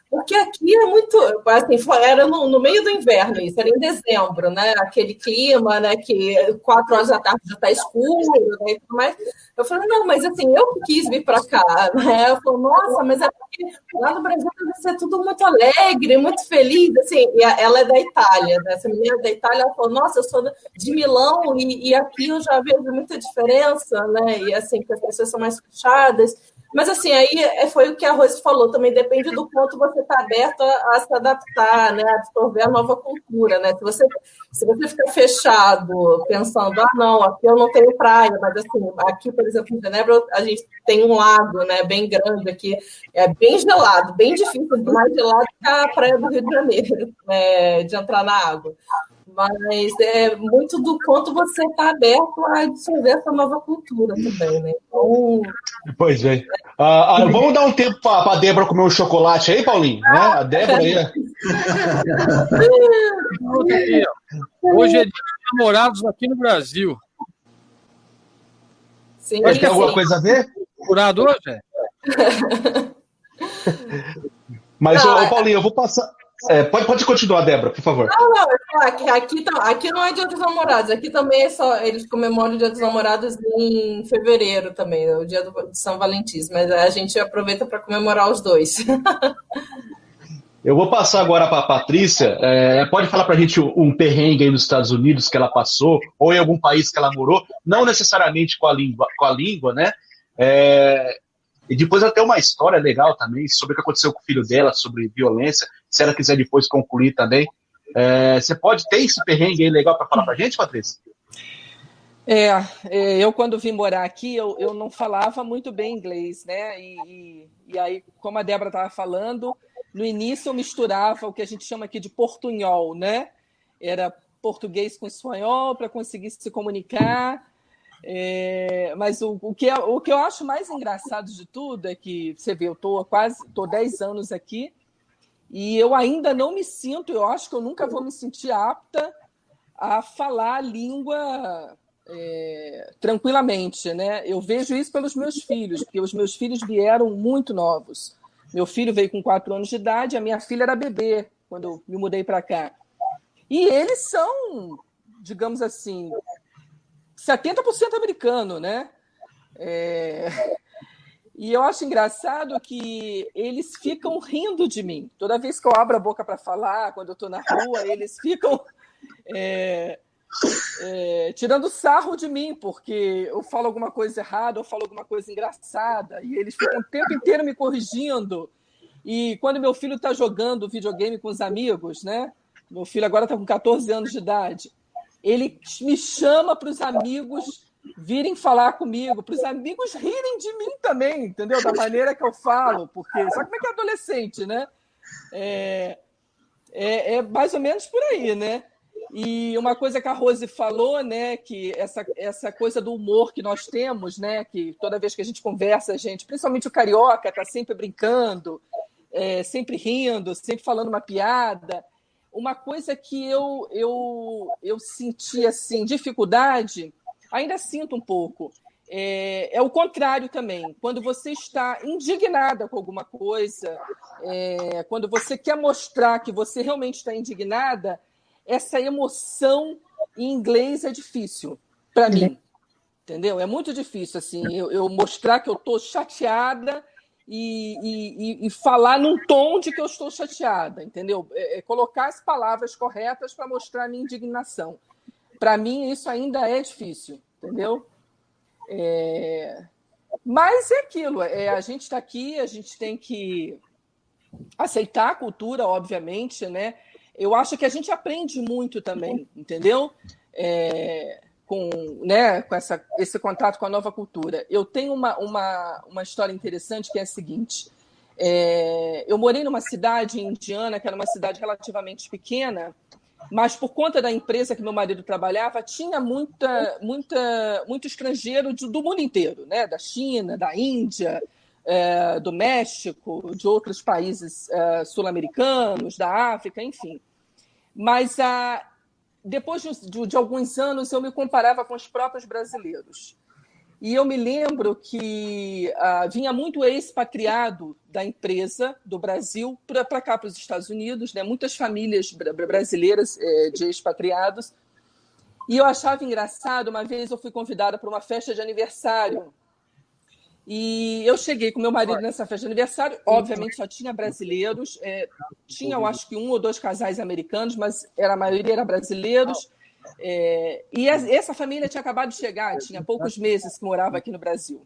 porque aqui é muito... Assim, era no meio do inverno isso, era em dezembro, né? Aquele clima, né? Que 4 horas da tarde já está escuro, né? E tudo mais. Eu falei, não, mas assim, eu quis vir para cá, né? Eu falei, nossa, mas é porque lá no Brasil deve ser tudo muito alegre, muito feliz, assim. E ela é da Itália, né? Essa menina é da Itália, ela falou, nossa, eu sou de Milão e aqui eu já vejo muita diferença, né? E assim, que as pessoas são mais fechadas. Mas, assim, aí foi o que a Rose falou, também depende do quanto você está aberto a se adaptar, né, a absorver a nova cultura, né? Se você ficar fechado, pensando, não, aqui eu não tenho praia, mas, assim, aqui, por exemplo, em Genebra, a gente tem um lago, né, bem grande aqui, é bem gelado, bem difícil, mais gelado que a praia do Rio de Janeiro, né, de entrar na água. Mas é muito do quanto você está aberto a absorver essa nova cultura também, né? Então... Pois é. Vamos dar um tempo para a Débora comer um chocolate aí, Paulinho? Né? A Débora aí. Hoje é dia dos namorados aqui no Brasil. Sim, mas tem alguma coisa a ver? Curado hoje? Mas, Paulinho, eu vou passar... pode continuar, Débora, por favor. Aqui não é Dia dos Namorados, aqui também eles comemoram o Dia dos Namorados em fevereiro também, o Dia de São Valentim, mas a gente aproveita para comemorar os dois. Eu vou passar agora para a Patrícia. Pode falar para a gente um perrengue aí nos Estados Unidos que ela passou, ou em algum país que ela morou, não necessariamente com a língua, né? E depois até uma história legal também sobre o que aconteceu com o filho dela, sobre violência, se ela quiser depois concluir também. Você pode ter esse perrengue aí legal para falar para a gente, Patrícia? Eu quando vim morar aqui, eu não falava muito bem inglês, né? E aí, como a Débora estava falando, no início eu misturava o que a gente chama aqui de portunhol, né? Era português com espanhol para conseguir se comunicar. Mas o que eu acho mais engraçado de tudo é que, você vê, eu estou 10 anos aqui e eu ainda não me sinto, eu acho que eu nunca vou me sentir apta a falar a língua tranquilamente, né? Eu vejo isso pelos meus filhos, porque os meus filhos vieram muito novos. Meu filho veio com 4 anos de idade, a minha filha era bebê quando eu me mudei para cá. E eles são, digamos assim, 70% americano, né? E eu acho engraçado que eles ficam rindo de mim. Toda vez que eu abro a boca para falar, quando eu estou na rua, eles ficam tirando sarro de mim, porque eu falo alguma coisa errada, eu falo alguma coisa engraçada, e eles ficam o tempo inteiro me corrigindo. E quando meu filho está jogando videogame com os amigos, né? Meu filho agora está com 14 anos de idade. Ele me chama para os amigos virem falar comigo, para os amigos rirem de mim também, entendeu? Da maneira que eu falo, porque sabe como é que é adolescente, né? É mais ou menos por aí, né? E uma coisa que a Rose falou, né, que essa coisa do humor que nós temos, né, que toda vez que a gente conversa, a gente, principalmente o carioca, está sempre brincando, sempre rindo, sempre falando uma piada. Uma coisa que eu senti assim, dificuldade, ainda sinto um pouco, é o contrário também. Quando você está indignada com alguma coisa, quando você quer mostrar que você realmente está indignada, essa emoção em inglês é difícil para mim, entendeu? É muito difícil assim, eu mostrar que eu estou chateada e falar num tom de que eu estou chateada, entendeu? Colocar as palavras corretas para mostrar a minha indignação. Para mim, isso ainda é difícil, entendeu? Mas é aquilo, a gente está aqui, a gente tem que aceitar a cultura, obviamente, né? Eu acho que a gente aprende muito também, entendeu? esse contato com a nova cultura. Eu tenho uma história interessante que é a seguinte. Eu morei numa cidade em Indiana, que era uma cidade relativamente pequena, mas por conta da empresa que meu marido trabalhava, tinha muito estrangeiro do mundo inteiro, né? Da China, da Índia, do México, de outros países sul-americanos, da África, enfim. Mas depois de alguns anos, eu me comparava com os próprios brasileiros. E eu me lembro que vinha muito expatriado da empresa do Brasil para cá, para os Estados Unidos, né? Muitas famílias brasileiras de expatriados. E eu achava engraçado, uma vez eu fui convidada para uma festa de aniversário. E eu cheguei com meu marido nessa festa de aniversário, obviamente só tinha brasileiros, tinha eu acho que 1 ou 2 casais americanos, mas a maioria era brasileiros. E essa família tinha acabado de chegar, tinha poucos meses que morava aqui no Brasil.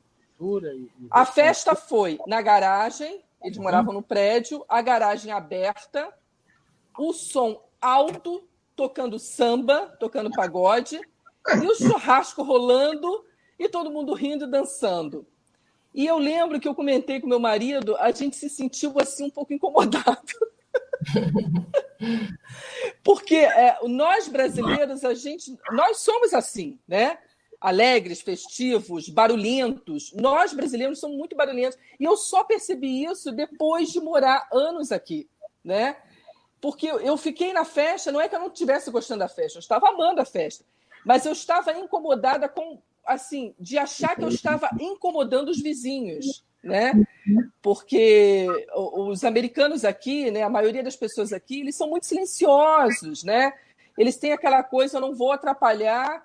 A festa foi na garagem, eles moravam no prédio, a garagem aberta, o som alto, tocando samba, tocando pagode, e o churrasco rolando, e todo mundo rindo e dançando. E eu lembro que eu comentei com meu marido, a gente se sentiu assim um pouco incomodado. Porque nós brasileiros, nós somos assim, né? Alegres, festivos, barulhentos. Nós brasileiros somos muito barulhentos. E eu só percebi isso depois de morar anos aqui, né? Porque eu fiquei na festa, não é que eu não estivesse gostando da festa, eu estava amando a festa, mas eu estava incomodada de achar que eu estava incomodando os vizinhos, né? Porque os americanos aqui, né, a maioria das pessoas aqui, eles são muito silenciosos, né? Eles têm aquela coisa, eu não vou atrapalhar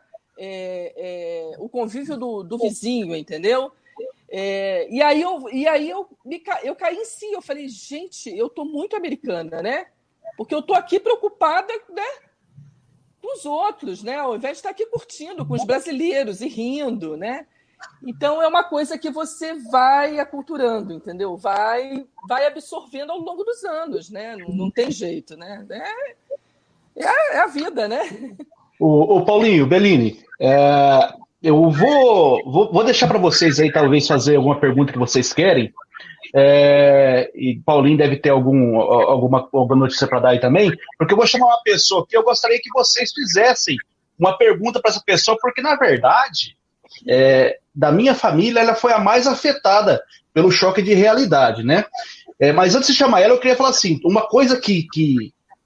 o convívio do vizinho, entendeu? E aí eu caí em si, eu falei, gente, eu estou muito americana, né? Porque eu estou aqui preocupada, né, com os outros, né? Ao invés de estar aqui curtindo com os brasileiros e rindo, né? Então, é uma coisa que você vai aculturando, entendeu? Vai absorvendo ao longo dos anos, né? Não tem jeito, né? É a vida, né? O Paulinho, Bellini, eu vou deixar para vocês aí, talvez, fazer alguma pergunta que vocês querem. E Paulinho deve ter alguma notícia para dar aí também, porque eu vou chamar uma pessoa que eu gostaria que vocês fizessem uma pergunta para essa pessoa, porque, na verdade, da minha família, ela foi a mais afetada pelo choque de realidade, né? Mas antes de chamar ela, eu queria falar assim, uma coisa que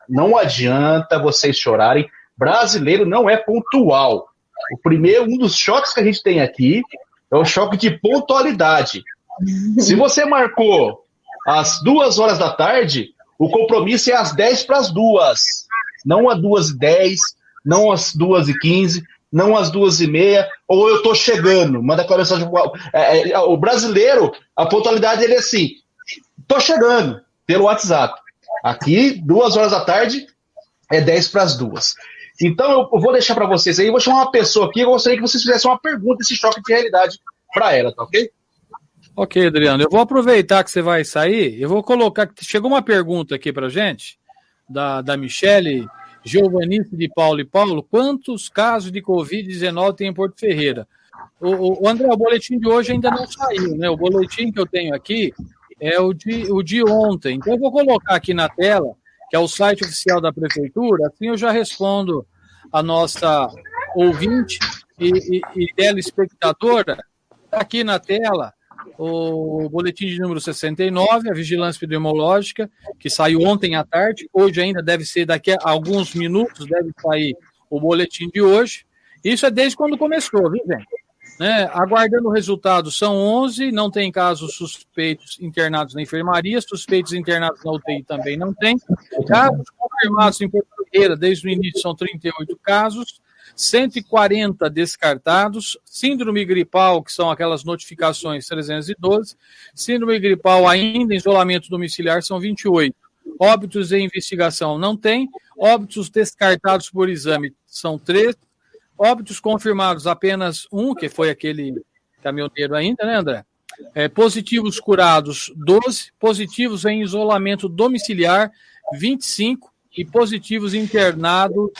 não adianta vocês chorarem, brasileiro não é pontual. Um dos choques que a gente tem aqui é o choque de pontualidade. Se você marcou às 2h da tarde, o compromisso é às 10:50, não às 2h10, não às 2h15, não às 2h30, ou eu tô chegando, manda aquela mensagem. O brasileiro, a pontualidade dele é assim, tô chegando, pelo WhatsApp. Aqui, 2h da tarde, é 10:50. Então, eu vou deixar para vocês aí, eu vou chamar uma pessoa aqui, eu gostaria que vocês fizessem uma pergunta, esse choque de realidade para ela, tá ok? Ok, Adriano, eu vou aproveitar que você vai sair, eu vou colocar, chegou uma pergunta aqui pra gente, da Michele Giovanice de Paulo e Paulo, quantos casos de Covid-19 tem em Porto Ferreira? O André, o boletim de hoje ainda não saiu, né? O boletim que eu tenho aqui é o de ontem, então eu vou colocar aqui na tela, que é o site oficial da Prefeitura, assim eu já respondo a nossa ouvinte e telespectadora, aqui na tela, o boletim de número 69, a vigilância epidemiológica, que saiu ontem à tarde, hoje ainda deve ser, daqui a alguns minutos deve sair o boletim de hoje. Isso é desde quando começou, viu, gente? Né? Aguardando o resultado, são 11, não tem casos suspeitos internados na enfermaria, suspeitos internados na UTI também não tem. Casos confirmados em Porto Ferreira desde o início são 38 casos, 140 descartados, síndrome gripal, que são aquelas notificações 312, síndrome gripal ainda em isolamento domiciliar são 28, óbitos em investigação não tem, óbitos descartados por exame são 3, óbitos confirmados apenas 1, que foi aquele caminhoneiro ainda, né, André? Positivos curados 12, positivos em isolamento domiciliar 25 e positivos internados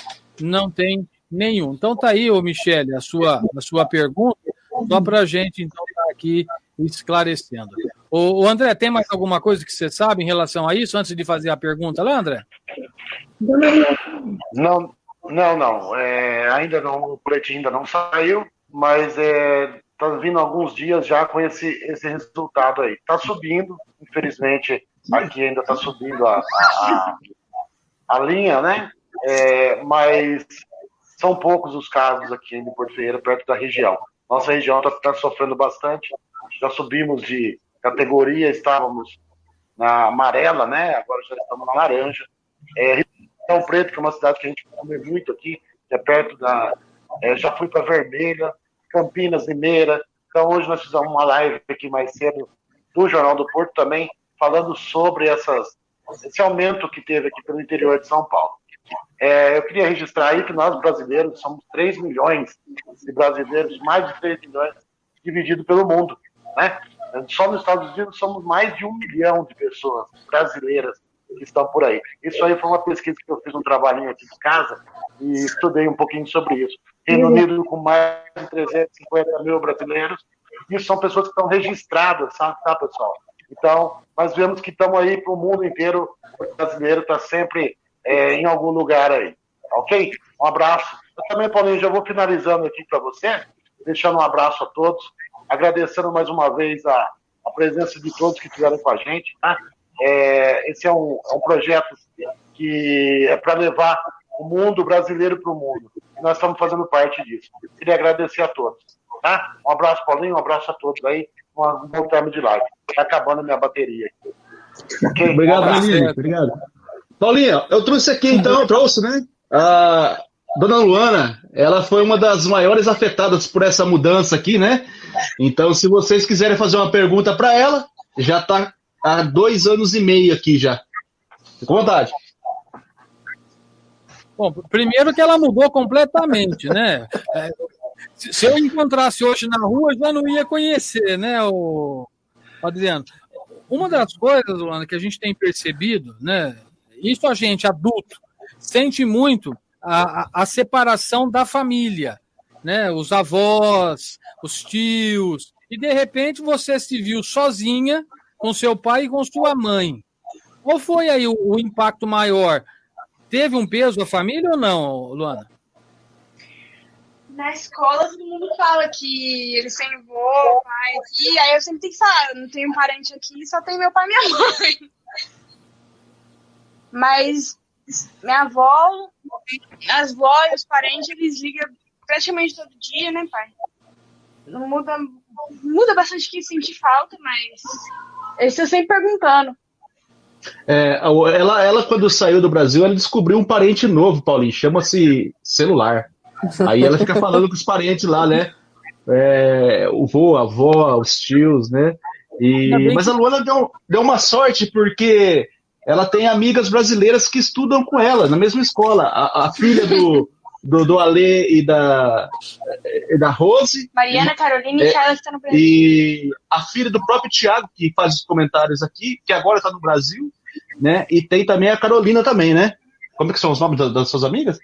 não tem nenhum. Então tá aí, ô Michele, a sua pergunta, só para a gente então estar aqui esclarecendo. O André, tem mais alguma coisa que você sabe em relação a isso, antes de fazer a pergunta lá, André? Não. Ainda não, o boletim ainda não saiu, mas tá vindo alguns dias já com esse resultado aí. Tá subindo, infelizmente, aqui ainda tá subindo a linha, né? Mas são poucos os casos aqui em Porto Ferreira, perto da região. Nossa região está sofrendo bastante. Já subimos de categoria, estávamos na amarela, né? Agora já estamos na laranja. Ribeirão Preto, que é uma cidade que a gente come muito aqui, que é perto da... já fui para Vermelha, Campinas, Limeira. Então hoje nós fizemos uma live aqui mais cedo do Jornal do Porto também, falando sobre esse aumento que teve aqui pelo interior de São Paulo. Eu queria registrar aí que nós brasileiros somos 3 milhões de brasileiros, mais de 3 milhões dividido pelo mundo, né? Só nos Estados Unidos somos mais de 1 milhão de pessoas brasileiras que estão por aí. Isso aí foi uma pesquisa que eu fiz um trabalhinho aqui de casa e estudei um pouquinho sobre isso. Reino Unido com mais de 350 mil brasileiros, isso são pessoas que estão registradas, tá, pessoal? Então, nós vemos que estamos aí para o mundo inteiro, o brasileiro está sempre em algum lugar aí, ok? Um abraço. Eu também, Paulinho, já vou finalizando aqui para você, deixando um abraço a todos, agradecendo mais uma vez a presença de todos que estiveram com a gente, tá? Esse é um projeto que é para levar o mundo brasileiro para o mundo, e nós estamos fazendo parte disso. Queria agradecer a todos, tá? Um abraço, Paulinho, um abraço a todos aí, um bom termo de live. Está acabando a minha bateria aqui. Okay? Obrigado, Paulinho. Obrigado. Paulinho, eu trouxe aqui então, né? A Dona Luana, ela foi uma das maiores afetadas por essa mudança aqui, né? Então, se vocês quiserem fazer uma pergunta para ela, já está há 2 anos e meio aqui já. Com vontade. Bom, primeiro que ela mudou completamente, né? Se eu encontrasse hoje na rua, eu já não ia conhecer, né, o Adriano? Uma das coisas, Luana, que a gente tem percebido, né? Isso a gente, adulto, sente muito a separação da família, né? Os avós, os tios, e de repente você se viu sozinha com seu pai e com sua mãe. Qual foi aí o impacto maior? Teve um peso a família ou não, Luana? Na escola todo mundo fala que eles têm avô, pai aqui, aí eu sempre tenho que falar, eu não tenho parente aqui, só tem meu pai e minha mãe. Mas minha avó, as avós e os parentes, eles ligam praticamente todo dia, né, pai? Não muda bastante que sentir falta, mas eles estão sempre perguntando. Ela, quando saiu do Brasil, ela descobriu um parente novo, Paulinho, chama-se celular. Aí ela fica falando com os parentes lá, né? O vô, a avó, os tios, né? Mas a Luana deu uma sorte, porque ela tem amigas brasileiras que estudam com ela, na mesma escola. A filha do Alê e da Rose. Mariana, Carolina e Carla, que está no Brasil. E a filha do próprio Thiago, que faz os comentários aqui, que agora está no Brasil, né? E tem também a Carolina também, né? Como é que são os nomes das suas amigas?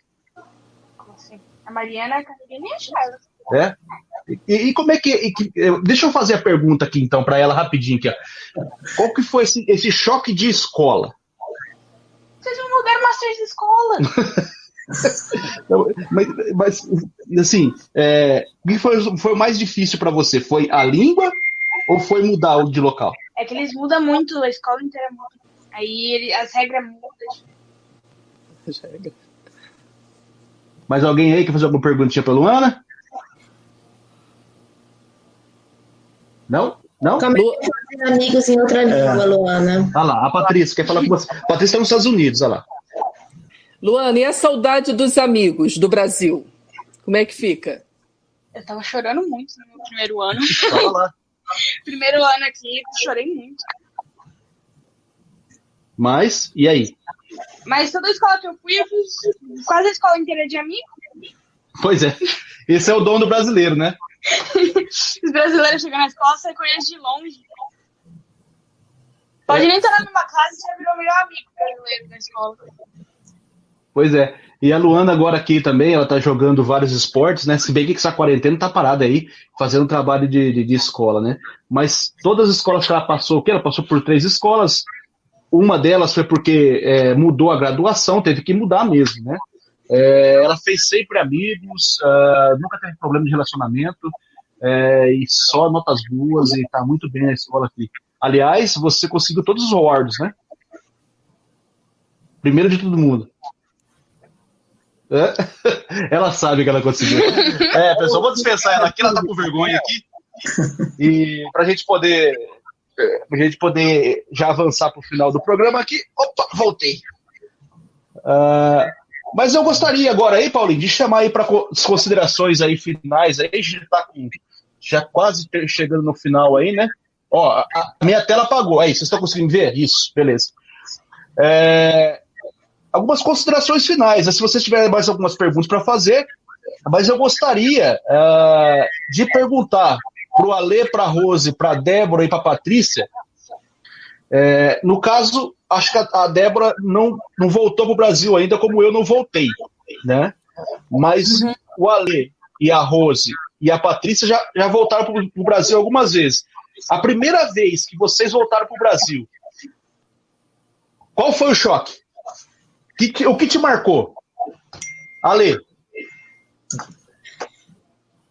A Mariana, a Carolina e a Charla. E como é que... Deixa eu fazer a pergunta aqui, então, para ela rapidinho. Aqui, ó. Qual que foi esse choque de escola? Vocês não mudaram bastante de escola. mas, assim, o que foi o mais difícil para você? Foi a língua ou foi mudar de local? É que eles mudam muito, a escola inteira muda. Aí as regras mudam. Mais alguém aí quer fazer alguma perguntinha para Luana? Não? Como é que fazer amigos em outra língua, Luana? Olha lá, a Patrícia quer falar com você. A Patrícia está nos Estados Unidos, olha lá. Luana, e a saudade dos amigos do Brasil? Como é que fica? Eu tava chorando muito no meu primeiro ano. Fala lá. Primeiro ano aqui, chorei muito. Mas, e aí? Mas toda a escola que eu fui, eu fiz quase a escola inteira de amigos. Pois é. Esse é o dom do brasileiro, né? Os brasileiros chegam na escola, você conhece de longe. Pode nem estar na mesma classe, você já virou o melhor amigo brasileiro da escola. Pois é. E a Luana agora aqui também, ela tá jogando vários esportes, né? Se bem que essa quarentena tá parada aí, fazendo trabalho de escola, né? Mas todas as escolas que ela passou, o quê? Ela passou por 3 escolas. Uma delas foi porque mudou a graduação, teve que mudar mesmo, né? Ela fez sempre amigos, nunca teve problema de relacionamento, e só notas boas, e tá muito bem na escola aqui. Aliás, você conseguiu todos os awards, né? Primeiro de todo mundo. Ela sabe que ela conseguiu. Pessoal, vou dispensar ela aqui, ela tá com vergonha aqui. E pra gente poder já avançar pro final do programa aqui. Opa, voltei. Mas eu gostaria agora aí, Paulinho, de chamar aí para as considerações aí finais. Aí a gente tá já quase chegando no final aí, né? Ó, a minha tela apagou. Aí, vocês estão conseguindo ver? Isso, beleza. Algumas considerações finais. Se vocês tiverem mais algumas perguntas para fazer, mas eu gostaria de perguntar para o Alê, para a Rose, para a Débora e para a Patrícia. No caso, acho que a Débora não voltou para o Brasil ainda, como eu não voltei, né? Mas o Alê e a Rose e a Patrícia já voltaram para o Brasil algumas vezes. A primeira vez que vocês voltaram para o Brasil, qual foi o choque? O que te marcou? Ale.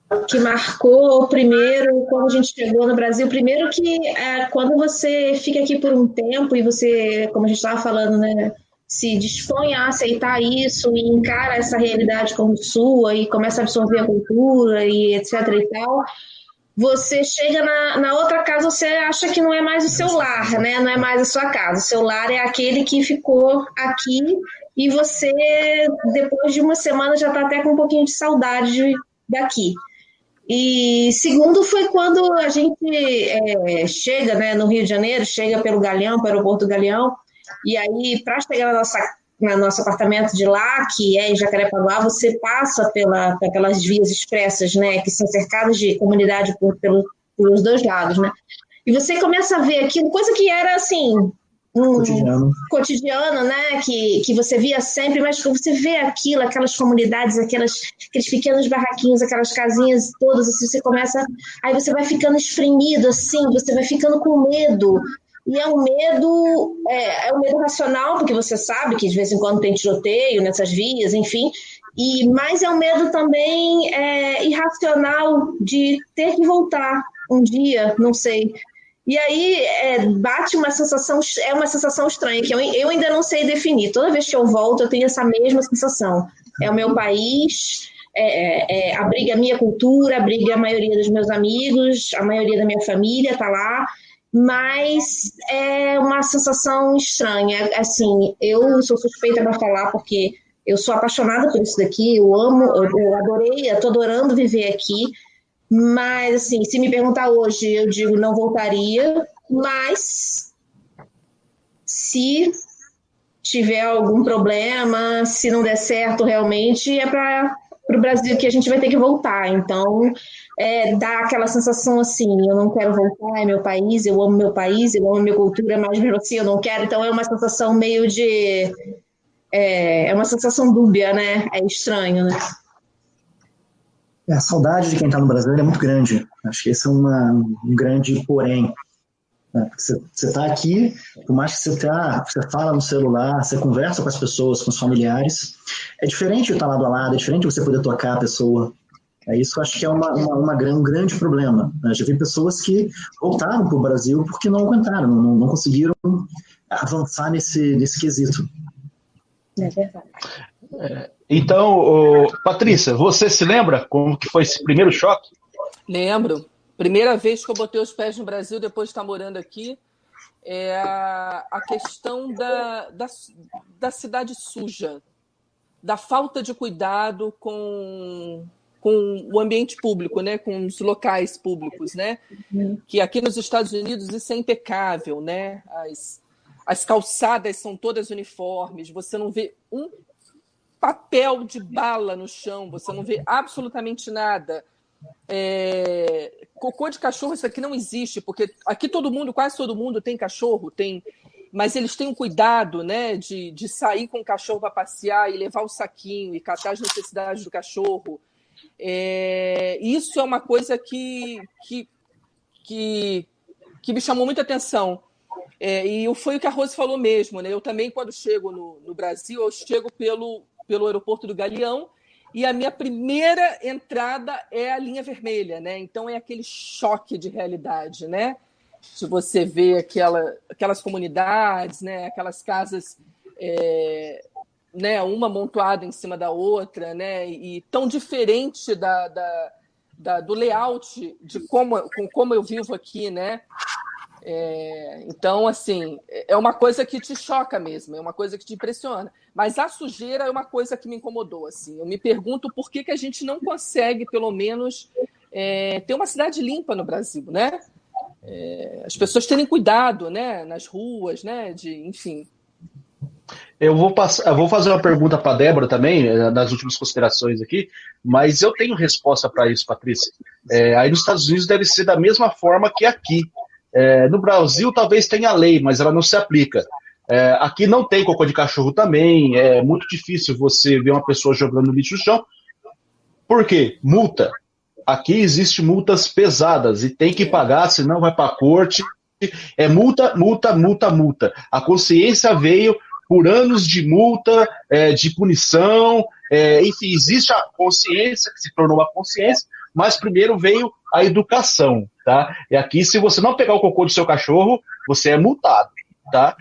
O que marcou primeiro, quando a gente chegou no Brasil, primeiro que quando você fica aqui por um tempo e você, como a gente estava falando, né, se dispõe a aceitar isso e encara essa realidade como sua e começa a absorver a cultura e etc e tal, você chega na outra casa, você acha que não é mais o seu lar, né? Não é mais a sua casa. O seu lar é aquele que ficou aqui e você, depois de uma semana, já está até com um pouquinho de saudade daqui. E segundo foi quando a gente chega, né, no Rio de Janeiro, chega pelo Galeão, pelo aeroporto do Galeão, e aí, para chegar no nosso apartamento de lá, que é em Jacarepaguá, você passa pelas vias expressas, né, que são cercadas de comunidade pelos dois lados, né? E você começa a ver aquilo, coisa que era assim cotidiano, né, que você via sempre, mas você vê aquilo, aquelas comunidades, aqueles pequenos barraquinhos, aquelas casinhas todas, assim, aí você vai ficando espremido, assim, você vai ficando com medo. E é um medo racional, porque você sabe que de vez em quando tem tiroteio nessas vias, enfim, mas é um medo também irracional de ter que voltar um dia, não sei. E aí bate uma sensação estranha, que eu ainda não sei definir. Toda vez que eu volto, eu tenho essa mesma sensação. É o meu país, abriga a minha cultura, abriga a maioria dos meus amigos, a maioria da minha família está lá, mas é uma sensação estranha. Assim, eu sou suspeita para falar porque eu sou apaixonada por isso daqui, eu amo, eu adorei, eu estou adorando viver aqui, mas assim, se me perguntar hoje, eu digo não voltaria, mas se tiver algum problema, se não der certo realmente, é para o Brasil que a gente vai ter que voltar. Então, dá aquela sensação assim, eu não quero voltar, é meu país, eu amo minha cultura, mas mesmo assim eu não quero. Então, é uma sensação meio de... É uma sensação dúbia, né? É estranho, né? A saudade de quem está no Brasil é muito grande. Acho que esse é um grande porém. Você está aqui, por mais que você fala no celular, você conversa com as pessoas, com os familiares, é diferente de estar lado a lado, é diferente de você poder tocar a pessoa. Isso eu acho que é um grande problema. Eu já vi pessoas que voltaram para o Brasil porque não aguentaram, não conseguiram avançar nesse quesito. É verdade. Então, Patrícia, você se lembra como que foi esse primeiro choque? Lembro. Primeira vez que eu botei os pés no Brasil, depois de estar morando aqui, é a questão da cidade suja, da falta de cuidado com o ambiente público, né? Com os locais públicos, né? Que aqui nos Estados Unidos isso é impecável, né? As calçadas são todas uniformes, você não vê um papel de bala no chão, você não vê absolutamente nada. Cocô de cachorro, isso aqui não existe, porque aqui quase todo mundo tem cachorro, tem mas eles têm um cuidado, né, de sair com o cachorro para passear e levar o saquinho e catar as necessidades do cachorro. Isso é uma coisa que me chamou muita atenção. E foi o que a Rose falou mesmo, né? Eu também, quando chego no Brasil, eu chego pelo aeroporto do Galeão, e a minha primeira entrada é a linha vermelha, né? Então é aquele choque de realidade, né? Se você vê aquelas comunidades, né? Aquelas casas, né? Uma amontoada em cima da outra, né? E tão diferente do layout de como eu vivo aqui, né? Então, assim, é uma coisa que te choca mesmo, é uma coisa que te impressiona. Mas a sujeira é uma coisa que me incomodou, assim. Eu me pergunto por que a gente não consegue, pelo menos, ter uma cidade limpa no Brasil, né? As pessoas terem cuidado, né? Nas ruas, né? Enfim. Eu vou fazer uma pergunta para a Débora também, nas últimas considerações aqui, mas eu tenho resposta para isso, Patrícia. Aí nos Estados Unidos deve ser da mesma forma que aqui. No Brasil talvez tenha lei, mas ela não se aplica. Aqui não tem cocô de cachorro também, é muito difícil você ver uma pessoa jogando lixo no chão. Por quê? Multa. Aqui existem multas pesadas e tem que pagar, senão vai para a corte. Multa, multa, multa, multa. A consciência veio por anos de multa, de punição, enfim, existe a consciência, que se tornou uma consciência, mas primeiro veio a educação, tá? E aqui, se você não pegar o cocô do seu cachorro, você é multado, tá?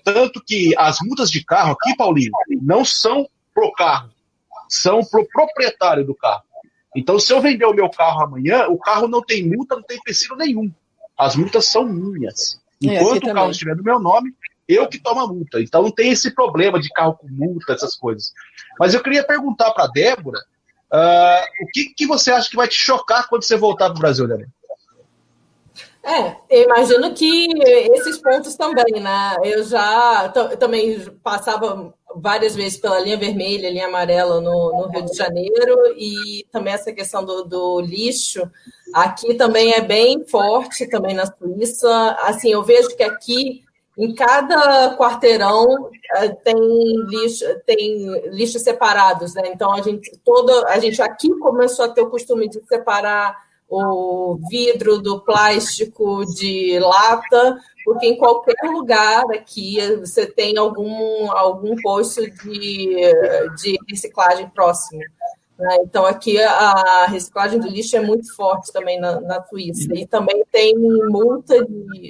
Tanto que as multas de carro aqui, Paulinho, não são pro carro, são pro proprietário do carro. Então, se eu vender o meu carro amanhã, o carro não tem multa, não tem empecilho nenhum. As multas são minhas. Enquanto o carro estiver no meu nome, eu que tomo a multa. Então, não tem esse problema de carro com multa, essas coisas. Mas eu queria perguntar para a Débora, o que você acha que vai te chocar quando você voltar para o Brasil, Débora? Eu imagino que esses pontos também, né? Eu também passava várias vezes pela linha vermelha, linha amarela no Rio de Janeiro, e também essa questão do lixo aqui também é bem forte, também na Suíça. Assim, eu vejo que aqui em cada quarteirão tem lixos separados, né? Então a gente aqui começou a ter o costume de separar o vidro do plástico de lata, porque em qualquer lugar aqui você tem algum posto de reciclagem próximo, né? Então aqui a reciclagem do lixo é muito forte também na Suíça, e também tem multa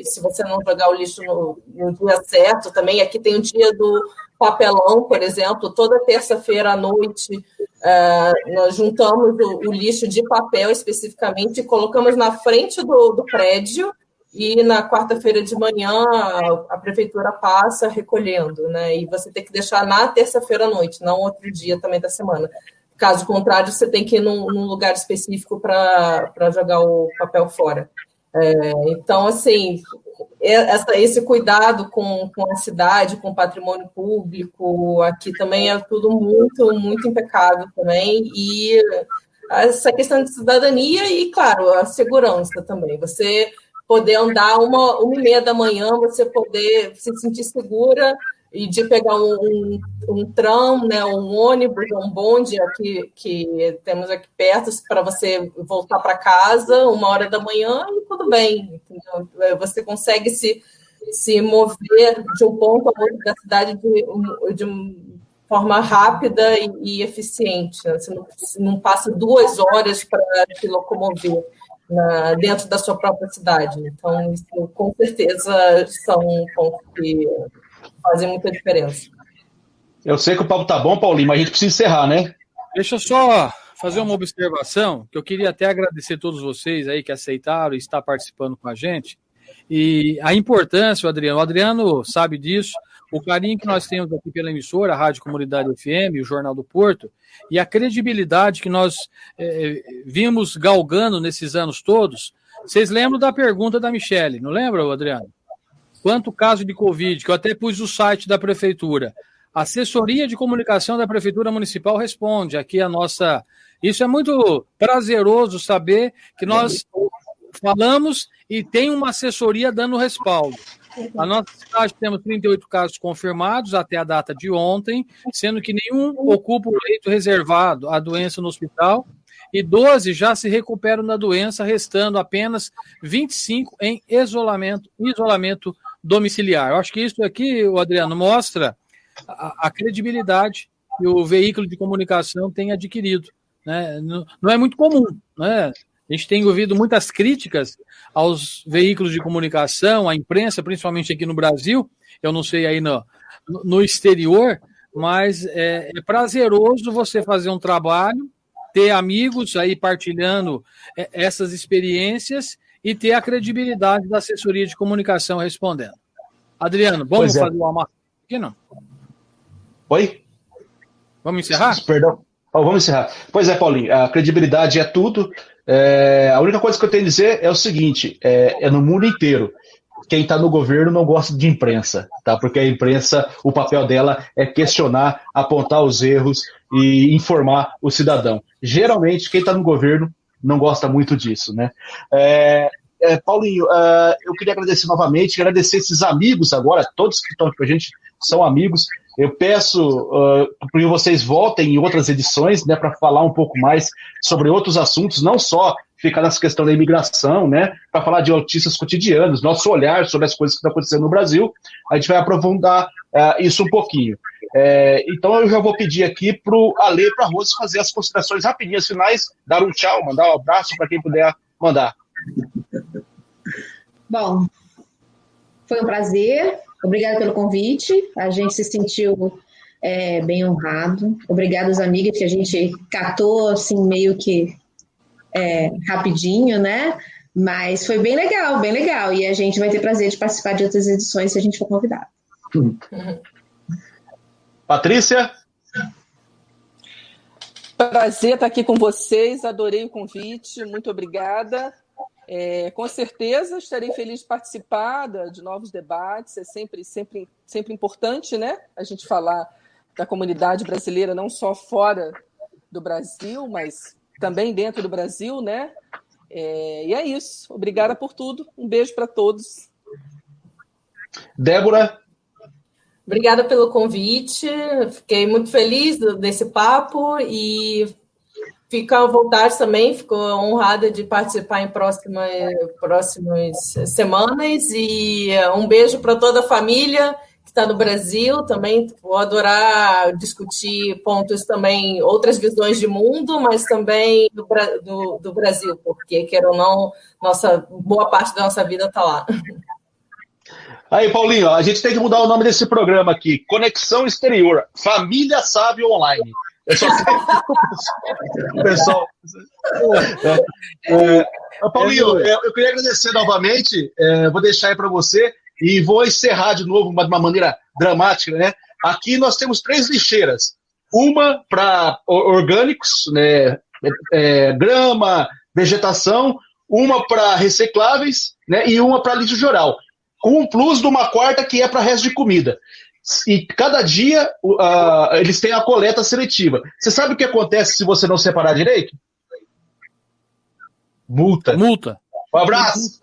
se você não jogar o lixo no dia certo. Também aqui tem o dia do papelão, por exemplo, toda terça-feira à noite nós juntamos o lixo de papel especificamente e colocamos na frente do prédio, e na quarta-feira de manhã a prefeitura passa recolhendo, né? E você tem que deixar na terça-feira à noite, não outro dia também da semana. Caso contrário, você tem que ir num lugar específico para jogar o papel fora. Então, assim, esse cuidado com a cidade, com o patrimônio público, aqui também é tudo muito, muito impecável também. E essa questão de cidadania e, claro, a segurança também. Você poder andar 1h30 da manhã, você poder se sentir segura e de pegar um tram, né, um ônibus, um bonde aqui, que temos aqui perto, para você voltar para casa 1h da manhã e tudo bem. Entendeu? Você consegue se mover de um ponto a outro da cidade de forma rápida e eficiente. Né? Você não passa 2 horas para se locomover dentro da sua própria cidade. Então, isso, com certeza, são pontos que fazem muita diferença. Eu sei que o papo tá bom, Paulinho, mas a gente precisa encerrar, né? Deixa eu só fazer uma observação, que eu queria até agradecer a todos vocês aí que aceitaram e estão participando com a gente. E a importância, o Adriano sabe disso, o carinho que nós temos aqui pela emissora, a Rádio Comunidade FM, o Jornal do Porto, e a credibilidade que nós vimos galgando nesses anos todos. Vocês lembram da pergunta da Michele, não lembram, Adriano? Quanto caso de Covid, que eu até pus no site da Prefeitura. A assessoria de comunicação da Prefeitura Municipal responde. Aqui a nossa... Isso é muito prazeroso saber que nós falamos e tem uma assessoria dando respaldo. A nossa cidade temos 38 casos confirmados até a data de ontem, sendo que nenhum ocupa o leito reservado à doença no hospital e 12 já se recuperam da doença, restando apenas 25 em isolamento domiciliar. Eu acho que isso aqui, o Adriano, mostra a credibilidade que o veículo de comunicação tem adquirido, né? Não é muito comum, né? A gente tem ouvido muitas críticas aos veículos de comunicação, à imprensa, principalmente aqui no Brasil, eu não sei aí no exterior, mas é prazeroso você fazer um trabalho, ter amigos aí partilhando essas experiências e ter a credibilidade da assessoria de comunicação respondendo. Adriano, vamos fazer o almoço aqui, não? Oi? Vamos encerrar? Perdão. Vamos encerrar. Pois é, Paulinho, a credibilidade é tudo. A única coisa que eu tenho a dizer é o seguinte, é no mundo inteiro. Quem está no governo não gosta de imprensa, tá? Porque a imprensa, o papel dela é questionar, apontar os erros e informar o cidadão. Geralmente, quem está no governo não gosta muito disso, né? Paulinho, eu queria agradecer novamente, agradecer esses amigos agora, todos que estão aqui com a gente são amigos. Eu peço que vocês voltem em outras edições, né, para falar um pouco mais sobre outros assuntos, não só ficar nessa questão da imigração, né, para falar de notícias cotidianas, nosso olhar sobre as coisas que estão acontecendo no Brasil. A gente vai aprofundar isso um pouquinho. Então eu já vou pedir aqui para o Ale e para a Rose fazer as considerações rapidinhas finais, dar um tchau, mandar um abraço para quem puder mandar. Bom, foi um prazer. Obrigada pelo convite. A gente se sentiu bem honrado. Obrigada aos amigos que a gente catou assim meio que rapidinho, né? Mas foi bem legal, bem legal. E a gente vai ter prazer de participar de outras edições se a gente for convidado. Patrícia? Prazer estar aqui com vocês. Adorei o convite. Muito obrigada. Com certeza estarei feliz de participar de novos debates, é sempre importante, né? A gente falar da comunidade brasileira, não só fora do Brasil, mas também dentro do Brasil, né? E é isso. Obrigada por tudo. Um beijo para todos. Débora? Obrigada pelo convite. Fiquei muito feliz desse papo e fico à vontade também, fico honrada de participar em próximas semanas e um beijo para toda a família que está no Brasil. Também vou adorar discutir pontos também, outras visões de mundo, mas também do Brasil, porque, quer ou não, boa parte da nossa vida está lá. Aí, Paulinho, a gente tem que mudar o nome desse programa aqui, Conexão Exterior, Família Sábio Online. Eu só tenho o pessoal. Paulinho, eu queria agradecer novamente, vou deixar aí para você e vou encerrar de novo de uma maneira dramática, né? Aqui nós temos 3 lixeiras, uma para orgânicos, né? Grama, vegetação, uma para recicláveis, né? E uma para lixo geral, com um plus de uma quarta que é para resto de comida. E cada dia eles têm a coleta seletiva. Você sabe o que acontece se você não separar direito? Multa. Um abraço.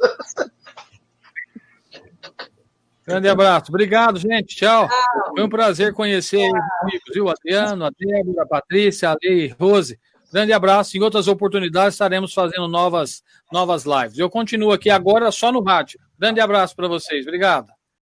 Grande abraço. Obrigado, gente. Tchau. Foi um prazer conhecer os amigos, viu? Adriano, a Débora, a Patrícia, a Lei, a Rose. Grande abraço. Em outras oportunidades estaremos fazendo novas lives. Eu continuo aqui agora só no rádio. Grande abraço para vocês. Obrigado.